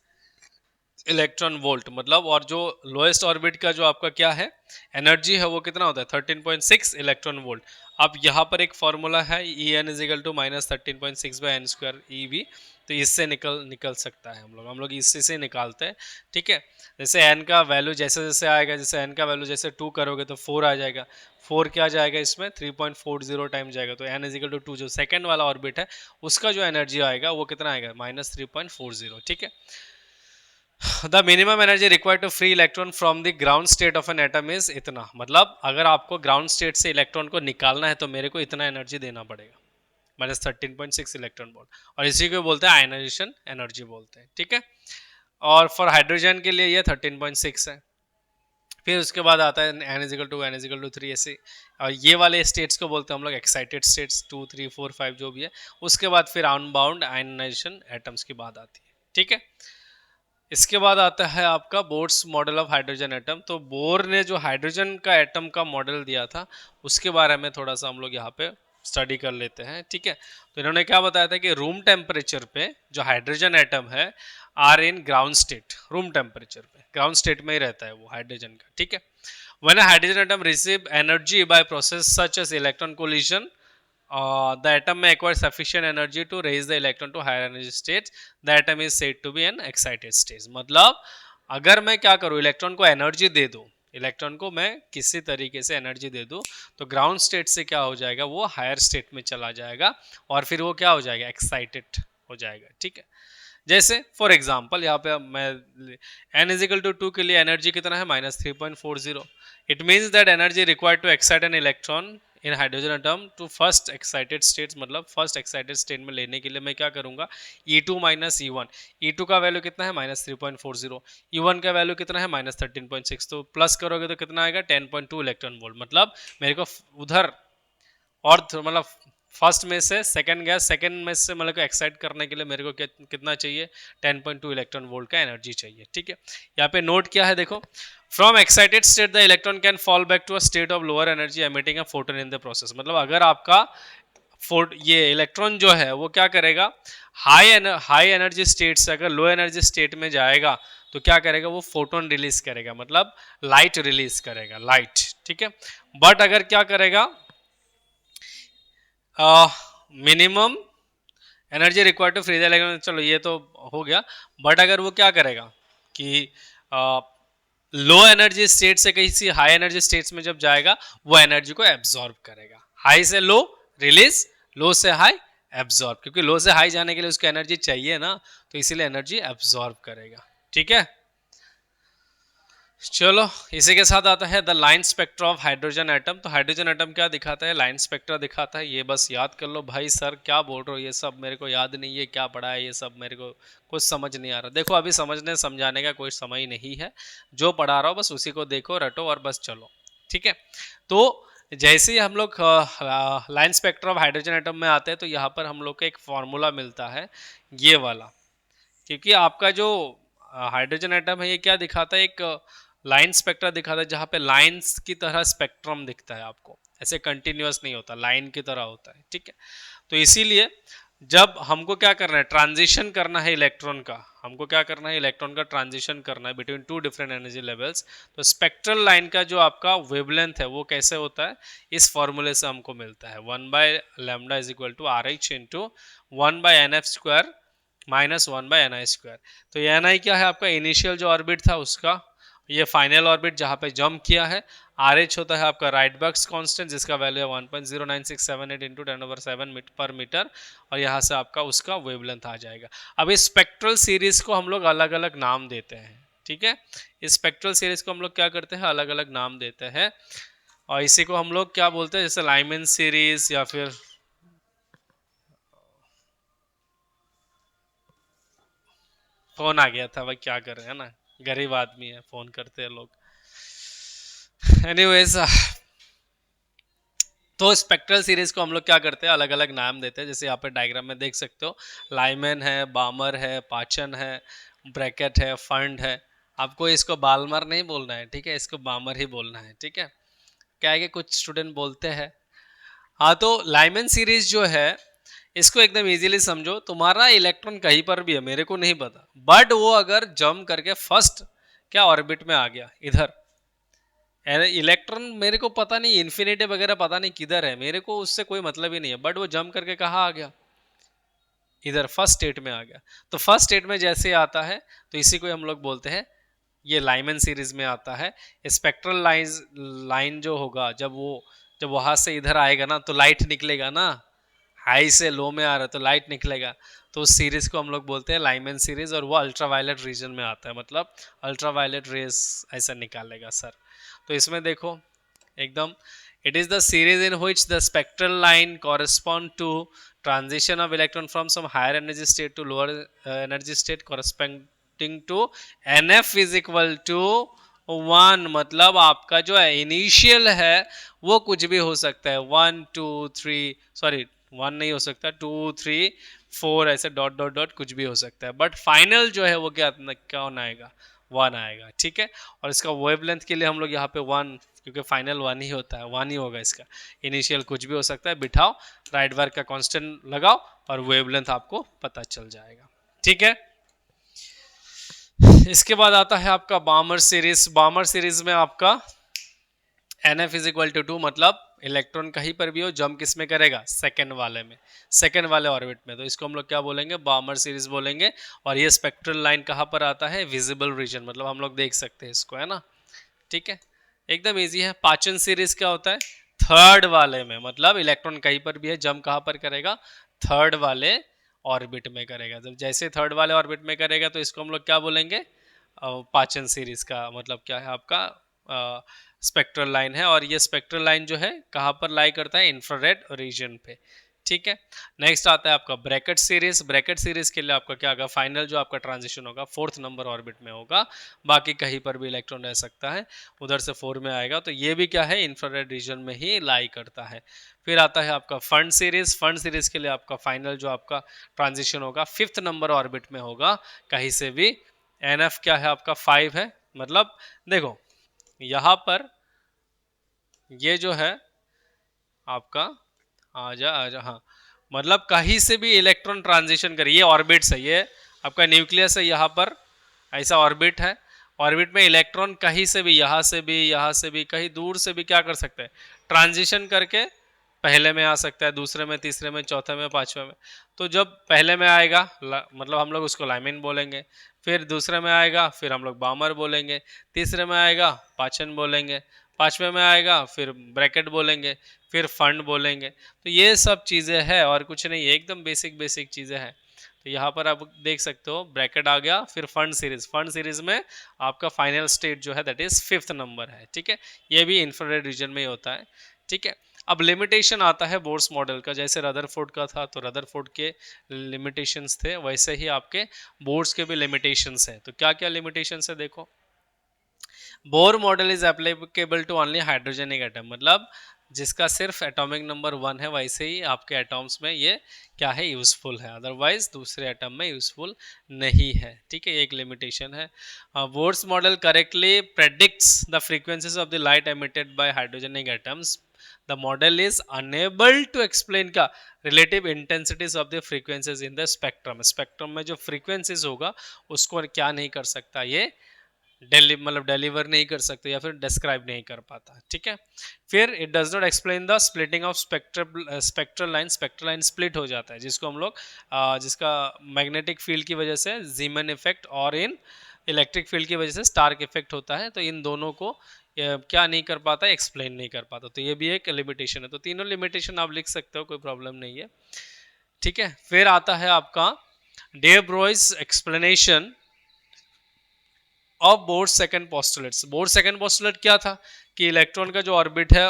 electron volt, मतलब, और जो लोएस्ट ऑर्बिट का जो आपका क्या है एनर्जी है वो कितना होता है 13.6 इलेक्ट्रॉन वोल्ट। अब यहाँ पर एक फॉर्मूला है E n is equal to minus 13.6 by n square e V, तो इससे निकल सकता है, हम लोग इससे से निकालते हैं, ठीक है। जैसे एन का वैल्यू जैसे जैसे आएगा, जैसे एन का वैल्यू जैसे 2 करोगे तो 4 आ जाएगा, 4 क्या जाएगा इसमें 3.40 टाइम जाएगा, तो एन इज इक्वल टू 2, जो सेकेंड वाला ऑर्बिट है उसका जो एनर्जी आएगा वो कितना आएगा माइनस 3.40, ठीक है। The minimum energy required to free electron from the ground state of an atom is इतना, मतलब अगर आपको ग्राउंड स्टेट से इलेक्ट्रॉन को निकालना है तो मेरे को इतना एनर्जी देना पड़ेगा, माइनस 13.6 इलेक्ट्रॉन वोल्ट, और इसी को बोलते हैं आयनाइजेशन एनर्जी बोलते हैं, ठीक है। और फॉर हाइड्रोजन के लिए ये 13.6 है। फिर उसके बाद आता है n = 3 ऐसे, और ये वाले स्टेट्स को बोलते हैं हम लोग एक्साइटेड स्टेट्स, 2 3 4 5 जो भी है। उसके बाद फिर अनबाउंड आयनाइजेशन एटम्स की बात आती है, ठीक है। इसके बाद आता है आपका Bohr's model of hydrogen atom. तो बोर ने जो हाइड्रोजन का एटम का मॉडल दिया था उसके बारे में थोड़ा सा हम लोग यहाँ पे स्टडी कर लेते हैं, ठीक है। तो इन्होंने क्या बताया था कि रूम टेम्परेचर पे जो हाइड्रोजन एटम है are in ground state, room temperature पे ग्राउंड स्टेट में ही रहता है वो हाइड्रोजन का, ठीक है। When a hydrogen atom receive energy by process such as electron collision, the atom may acquire sufficient energy to raise the electron to higher energy states. The atom is said to be an excited state. मतलब अगर मैं क्या करूँ, electron को energy दे दूँ, electron को मैं किसी तरीके से एनर्जी दे दूँ तो ग्राउंड स्टेट से क्या हो जाएगा, वो हायर स्टेट में चला जाएगा और फिर वो क्या हो जाएगा, एक्साइटेड हो जाएगा, ठीक है। जैसे फॉर एग्जाम्पल यहाँ पे मैं n = 2 के लिए एनर्जी कितना है, -3.40। It means that energy required to excite an electron in hydrogen atom to first excited states, मतलब फर्स्ट एक्साइटेड स्टेट में लेने के लिए मैं क्या करूंगा, E2 - E1। E2 का वैल्यू कितना है, -3.40। E1 का वैल्यू कितना है, -13.6। तो प्लस करोगे तो कितना आएगा, 10.2 इलेक्ट्रॉन वोल्ट। मतलब मेरे को उधर और मतलब फर्स्ट में से सेकंड गया, सेकंड में से मतलब को एक्साइट करने के लिए मेरे को कितना चाहिए, 10.2 इलेक्ट्रॉन वोल्ट का एनर्जी चाहिए, ठीक है। यहाँ पे नोट क्या है देखो, from excited state the electron can fall back to a state of lower energy emitting a photon in the process. मतलब अगर आपका ये इलेक्ट्रॉन जो है वो क्या करेगा, हाई एनर्जी स्टेट से अगर लो एनर्जी स्टेट में जाएगा तो क्या करेगा, वो फोटोन रिलीज करेगा, मतलब लाइट रिलीज करेगा, लाइट, ठीक है। बट अगर क्या करेगा, minimum energy required to free electron, चलो ये तो हो गया। बट अगर वो क्या करेगा कि लो एनर्जी स्टेट से किसी हाई एनर्जी स्टेट्स में जब जाएगा वो एनर्जी को एब्जॉर्ब करेगा, हाई से लो रिलीज, लो से हाई एब्जॉर्ब, क्योंकि लो से हाई जाने के लिए उसको एनर्जी चाहिए ना, तो इसीलिए एनर्जी एब्जॉर्ब करेगा, ठीक है। चलो इसी के साथ आता है the line spectra of hydrogen atom. तो हाइड्रोजन एटम क्या दिखाता है, लाइन स्पेक्ट्रा दिखाता है। ये बस याद कर लो भाई, सर क्या बोल रहे हो, ये सब मेरे को याद नहीं है, क्या पढ़ा है ये सब, मेरे को कुछ समझ नहीं आ रहा। देखो अभी समझने समझाने का कोई समय ही नहीं है, जो पढ़ा रहा हो बस उसी को देखो, रटो और बस चलो, ठीक है। तो जैसे ही हम लोग line spectra of hydrogen atom में आते हैं तो यहाँ पर हम लोग को एक फॉर्मूला मिलता है ये वाला, क्योंकि आपका जो हाइड्रोजन एटम है ये क्या दिखाता है, एक लाइन स्पेक्ट्रा दिखाता है, जहाँ पे लाइंस की तरह स्पेक्ट्रम दिखता है आपको, ऐसे कंटिन्यूअस नहीं होता, लाइन की तरह होता है, ठीक है। तो इसीलिए जब हमको क्या करना है, ट्रांजिशन करना है इलेक्ट्रॉन का, हमको क्या करना है, इलेक्ट्रॉन का ट्रांजिशन करना है between two different energy levels. तो स्पेक्ट्रल लाइन का जो आपका वेवलेंथ है वो कैसे होता है, इस फॉर्मूले से हमको मिलता है 1/λ = RH × 1/NF² -1/Ni²। तो ये Ni क्या है, आपका इनिशियल जो ऑर्बिट था उसका, ये फाइनल ऑर्बिट जहाँ पे जंप किया है। RH होता है आपका राइटबर्ग्स कांस्टेंट, जिसका वैल्यू है 1.09678 × 10⁷ पर मीटर, और यहाँ से आपका उसका वेवलेंथ आ जाएगा। अब इस स्पेक्ट्रल सीरीज को हम लोग अलग अलग नाम देते हैं, ठीक है। इस स्पेक्ट्रल सीरीज को हम लोग क्या करते हैं, अलग अलग नाम देते हैं, और इसी को हम लोग क्या बोलते हैं, जैसे लाइमन सीरीज, या फिर फोन आ गया था भाई, क्या कर रहे हैं ना, गरीब आदमी है, फोन करते हैं लोग। एनीवेज, तो स्पेक्ट्रल सीरीज को हम लोग क्या करते हैं, अलग अलग नाम देते हैं। जैसे यहाँ पे डायग्राम में देख सकते हो, लाइमन है, बामर है, पाचन है, ब्रैकेट है, फंड है। आपको इसको बालमर नहीं बोलना है, ठीक है, इसको बामर ही बोलना है, ठीक है। क्या है कि कुछ स्टूडेंट बोलते हैं। हाँ, तो लाइमन सीरीज जो है इसको एकदम इजीली समझो, तुम्हारा इलेक्ट्रॉन कहीं पर भी है, मेरे को नहीं पता, बट वो अगर जंप करके फर्स्ट क्या ऑर्बिट में आ गया इधर, इलेक्ट्रॉन मेरे को पता नहीं, इन्फिनिटी वगैरह पता नहीं किधर है, मेरे को उससे कोई मतलब ही नहीं है, बट वो जंप करके कहाँ आ गया, इधर फर्स्ट स्टेट में आ गया। तो फर्स्ट स्टेट में जैसे आता है तो इसी को हम लोग बोलते हैं, ये लाइमन सीरीज में आता है। स्पेक्ट्रल लाइन जो होगा, जब वहां से इधर आएगा ना तो लाइट निकलेगा ना, हाई से लो में आ रहा है तो लाइट निकलेगा, तो उस सीरीज को हम लोग बोलते हैं लाइमन सीरीज, और वो अल्ट्रावायलेट रीजन में आता है, मतलब अल्ट्रावायलेट रेस ऐसा निकालेगा सर। तो इसमें देखो एकदम, it is the series in which the spectral line correspond to transition of electron from some higher energy state to lower energy state corresponding to NF is equal to one मतलब आपका जो है initial है वो कुछ भी हो सकता है, 1 2 3, सॉरी 1 नहीं हो सकता, 2 3 4 ऐसे डॉट डॉट डॉट कुछ भी हो सकता है, बट फाइनल जो है वो क्या आएगा, 1 आएगा, ठीक है। और इसका वेवलेंथ के लिए हम लोग यहाँ पे 1, क्योंकि फाइनल 1 ही होता है, 1 ही होगा इसका। इनिशियल कुछ भी हो सकता है, बिठाओ राइट वर्क का कांस्टेंट लगाओ और वेवलेंथ आपको पता चल जाएगा, ठीक है। इसके बाद आता है आपका बामर सीरीज। बामर सीरीज में आपका NF इज इक्वल टू 2, मतलब इलेक्ट्रॉन कहीं पर भी हो जंप किस में करेगा, सेकंड वाले में, सेकंड वाले ऑर्बिट में। तो इसको हम लोग क्या बोलेंगे, बामर सीरीज बोलेंगे। और ये स्पेक्ट्रल लाइन कहाँ पर आता है, विजिबल रीजन, मतलब हम लोग देख सकते हैं इसको, है ना, ठीक है, एकदम इजी है। पाचन सीरीज क्या होता है, थर्ड वाले में, मतलब इलेक्ट्रॉन कहीं पर भी है जंप कहाँ पर करेगा, थर्ड वाले ऑर्बिट में करेगा। जब जैसे थर्ड वाले ऑर्बिट में करेगा तो इसको हम लोग क्या बोलेंगे, पाचन सीरीज का मतलब क्या है आपका स्पेक्ट्रल लाइन है। और ये स्पेक्ट्रल लाइन जो है कहाँ पर लाई करता है, इंफ्रारेड रीजन पे, ठीक है। नेक्स्ट आता है आपका ब्रैकेट सीरीज। ब्रैकेट सीरीज के लिए आपका क्या होगा, फाइनल जो आपका ट्रांजिशन होगा 4th नंबर ऑर्बिट में होगा, बाकी कहीं पर भी इलेक्ट्रॉन रह सकता है, उधर से 4 में आएगा। तो ये भी क्या है, इंफ्रारेड रीजन में ही लाई करता है। फिर आता है आपका फंड सीरीज। फंड सीरीज के लिए आपका फाइनल जो आपका ट्रांजिशन होगा 5th नंबर ऑर्बिट में होगा, कहीं से भी। NF क्या है आपका 5 है, मतलब देखो यहाँ पर ये जो है आपका, आजा आजा, हाँ, मतलब कहीं से भी इलेक्ट्रॉन ट्रांजिशन करिए, ऑर्बिट्स है, ये आपका न्यूक्लियस है, यहाँ पर ऐसा ऑर्बिट है। ऑर्बिट में इलेक्ट्रॉन कहीं से भी, यहाँ से भी, यहाँ से भी, कहीं दूर से भी क्या कर सकते हैं, ट्रांजिशन करके पहले में आ सकता है, दूसरे में, तीसरे में, चौथे में, पांचवे में। तो जब पहले में आएगा मतलब हम लोग उसको लाइमिन बोलेंगे, फिर दूसरे में आएगा फिर हम लोग बामर बोलेंगे, तीसरे में आएगा पाचन बोलेंगे, पांचवे में आएगा फिर ब्रैकेट बोलेंगे, फिर फंड बोलेंगे। तो ये सब चीज़ें हैं और कुछ नहीं है, एकदम बेसिक बेसिक चीज़ें हैं। तो यहाँ पर आप देख सकते हो ब्रैकेट आ गया, फिर फंड सीरीज। फंड सीरीज में आपका फाइनल स्टेट जो है दैट इज 5th नंबर है, ठीक है। ये भी इंफ्रारेड रीजन में ही होता है, ठीक है। अब लिमिटेशन आता है बोर्स मॉडल का, जैसे रदरफोर्ड का था तो रदरफोर्ड के लिमिटेशंस थे, वैसे ही आपके बोर्स के भी लिमिटेशंस हैं। तो क्या क्या लिमिटेशंस है देखो, Bohr model is applicable to only hydrogenic atom, मतलब जिसका सिर्फ एटॉमिक नंबर 1 है वैसे ही आपके एटॉम्स में ये क्या है, यूजफुल है, अदरवाइज दूसरे एटम में यूजफुल नहीं है, ठीक है, ये एक लिमिटेशन है। Bohr's model correctly predicts the frequencies of the light emitted by hydrogenic atoms. The model is unable to explain का relative intensities of the frequencies in the spectrum. Spectrum में जो फ्रीक्वेंसीज होगा उसको क्या नहीं कर सकता, ये मतलब डिलीवर नहीं कर सकते या फिर डिस्क्राइब नहीं कर पाता, ठीक है। फिर it does not explain the splitting of spectral line. Spectral line split हो जाता है, जिसको हम लोग जिसका मैग्नेटिक फील्ड की वजह से जीमन इफेक्ट और इन इलेक्ट्रिक फील्ड की वजह से स्टार्क इफेक्ट होता है, तो इन दोनों को क्या नहीं कर पाता, एक्सप्लेन नहीं कर पाता। तो ये भी एक लिमिटेशन है। तो तीनों लिमिटेशन आप लिख सकते हो, कोई प्रॉब्लम नहीं है, ठीक है। फिर आता है आपका de Broglie's explanation of Bohr's second postulates. Bohr's second postulate क्या था कि इलेक्ट्रॉन का जो ऑर्बिट है,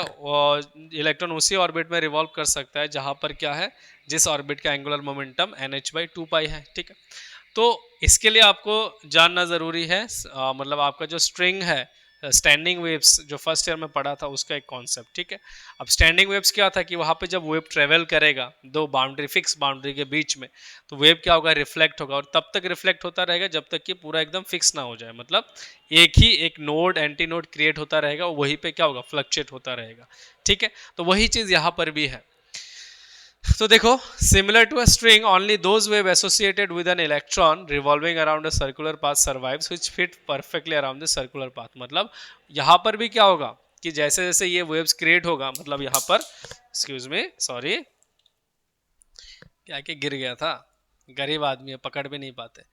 इलेक्ट्रॉन उसी ऑर्बिट में रिवॉल्व कर सकता है जहां पर क्या है, जिस ऑर्बिट का एंगुलर मोमेंटम NH/2 है, ठीक है। तो इसके लिए आपको जानना जरूरी है, मतलब आपका जो स्ट्रिंग है, स्टैंडिंग वेव्स जो फर्स्ट ईयर में पढ़ा था उसका एक कॉन्सेप्ट, ठीक है। अब स्टैंडिंग वेव्स क्या था कि वहां पे जब वेव ट्रेवल करेगा दो बाउंड्री, फिक्स बाउंड्री के बीच में, तो वेव क्या होगा, रिफ्लेक्ट होगा, और तब तक रिफ्लेक्ट होता रहेगा जब तक कि पूरा एकदम फिक्स ना हो जाए, मतलब एक ही एक नोड एंटी नोड क्रिएट होता रहेगा, वहीं पे क्या होगा, फ्लक्चुएट होता रहेगा, ठीक है। तो वही चीज यहाँ पर भी है। तो देखो, similar to a string only those wave associated with an electron revolving around a circular path survives which fit perfectly around the circular path. मतलब यहाँ पर भी क्या होगा कि जैसे जैसे ये वेव्स क्रिएट होगा, मतलब यहाँ पर, एक्सक्यूज मी, सॉरी, क्या कि गिर गया था, गरीब आदमी है, पकड़ भी नहीं पाते।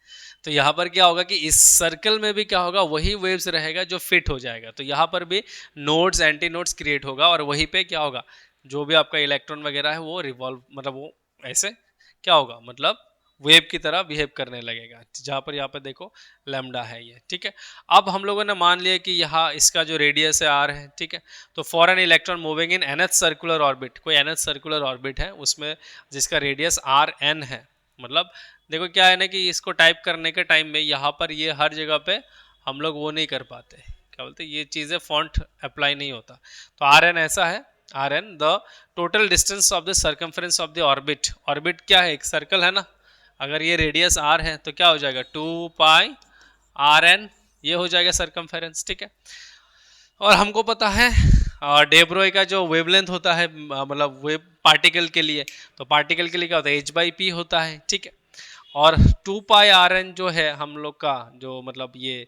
तो यहाँ पर क्या होगा कि इस सर्कल में भी क्या होगा, वही वेव्स रहेगा जो फिट हो जाएगा। तो यहाँ पर भी नोड्स एंटी नोड्स क्रिएट होगा और वहीं पे क्या होगा, जो भी आपका इलेक्ट्रॉन वगैरह है वो रिवॉल्व, मतलब वो ऐसे क्या होगा, मतलब वेव की तरह बिहेव करने लगेगा। जहाँ पर यहाँ पर देखो लैम्डा है ये, ठीक है। अब हम लोगों ने मान लिया कि यहाँ इसका जो रेडियस है r है, ठीक है। तो for an electron moving in nth circular orbit, कोई nth सर्कुलर ऑर्बिट है उसमें जिसका रेडियस rn है, मतलब देखो क्या है ना कि इसको टाइप करने के टाइम में यहाँ पर ये हर जगह पे हम लोग वो नहीं कर पाते, क्या बोलते हैं, ये चीज़ें फॉन्ट अप्लाई नहीं होता। तो आर एन ऐसा है, r n the total distance of the circumference of the orbit. Orbit क्या है, एक सर्कल है ना, अगर ये रेडियस आर है तो क्या हो जाएगा 2 पाई आर एन, ये हो जाएगा सर्कमफेरेंस, ठीक है। और हमको पता है डे ब्रोई का जो वेवलेंथ होता है, मतलब वेव पार्टिकल के लिए, तो पार्टिकल के लिए क्या होता है, एच बाई पी होता है, ठीक है। और 2 पाई आर एन जो है हम लोग का, जो मतलब ये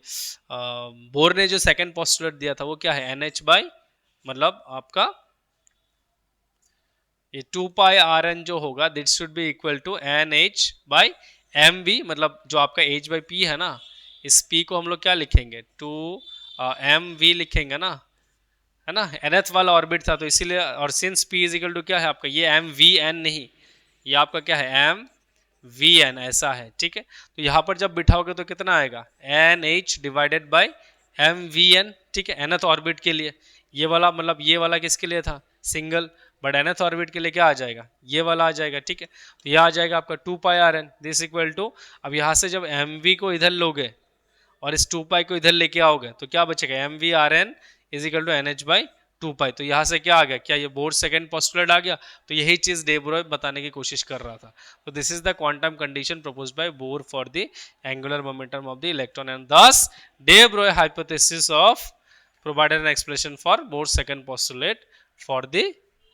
बोर ने जो सेकंड पोस्टुलेट दिया था वो क्या है, एन एच बाई, मतलब आपका ये 2 पाई आर एन जो होगा that should be equal to n h by m v, मतलब जो आपका एच बाई पी है ना, इस पी को हम लोग क्या लिखेंगे, 2 एम वी लिखेंगे ना, है ना, nth वाला ऑर्बिट था तो इसीलिए, और since p is equal to क्या है आपका, ये एम वी एन नहीं, ये आपका क्या है एम वी एन ऐसा है, ठीक है। तो यहाँ पर जब बिठाओगे तो कितना आएगा, n h divided by m v n, ठीक है, nth ऑर्बिट के लिए। ये वाला मतलब ये वाला किसके लिए था, सिंगल, बट nth ऑर्बिट के लिए क्या आ जाएगा, ये वाला आ जाएगा, ठीक है। तो यह आ जाएगा आपका 2 pi r n this equal to, अब यहाँ से जब एम वी को इधर लोगे और इस 2 पाई को इधर लेके आओगे तो क्या बचेगा, m v r n is equal to n h by 2 pi. तो यहाँ से क्या आ गया, क्या ये बोर सेकंड पोस्टुलेट आ गया, तो यही चीज डे ब्रोय बताने की कोशिश कर रहा था। तो this is the quantum condition proposed by Bohr for the angular momentum of the electron, and thus de Broglie hypothesis of provided an explanation for Bohr's second postulate for the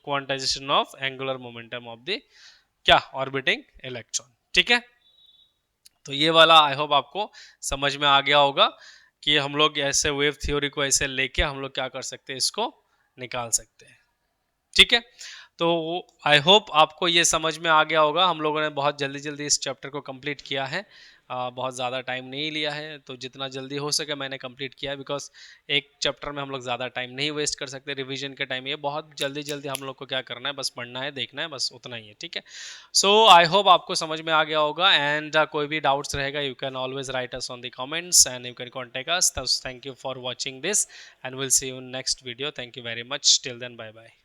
quantization of angular momentum of the क्या orbiting electron, ठीक है। तो ये वाला I hope आपको समझ में आ गया होगा कि हम लोग ऐसे वेव थ्योरी को ऐसे लेके हम लोग क्या कर सकते हैं, इसको निकाल सकते हैं, ठीक है। तो आई होप आपको ये समझ में आ गया होगा। हम लोगों ने बहुत जल्दी जल्दी इस चैप्टर को कंप्लीट किया है, बहुत ज़्यादा टाइम नहीं लिया है, तो जितना जल्दी हो सके मैंने कंप्लीट किया है, बिकॉज एक चैप्टर में हम लोग ज़्यादा टाइम नहीं वेस्ट कर सकते रिवीजन के टाइम, ये बहुत जल्दी जल्दी हम लोग को क्या करना है, बस पढ़ना है, देखना है, बस उतना ही है, ठीक है। सो आई होप आपको समझ में आ गया होगा, एंड कोई भी डाउट्स रहेगा you can always write us on the comments and you can contact us. Thank you for watching this and will see you in next video. Thank you very much, till then bye bye.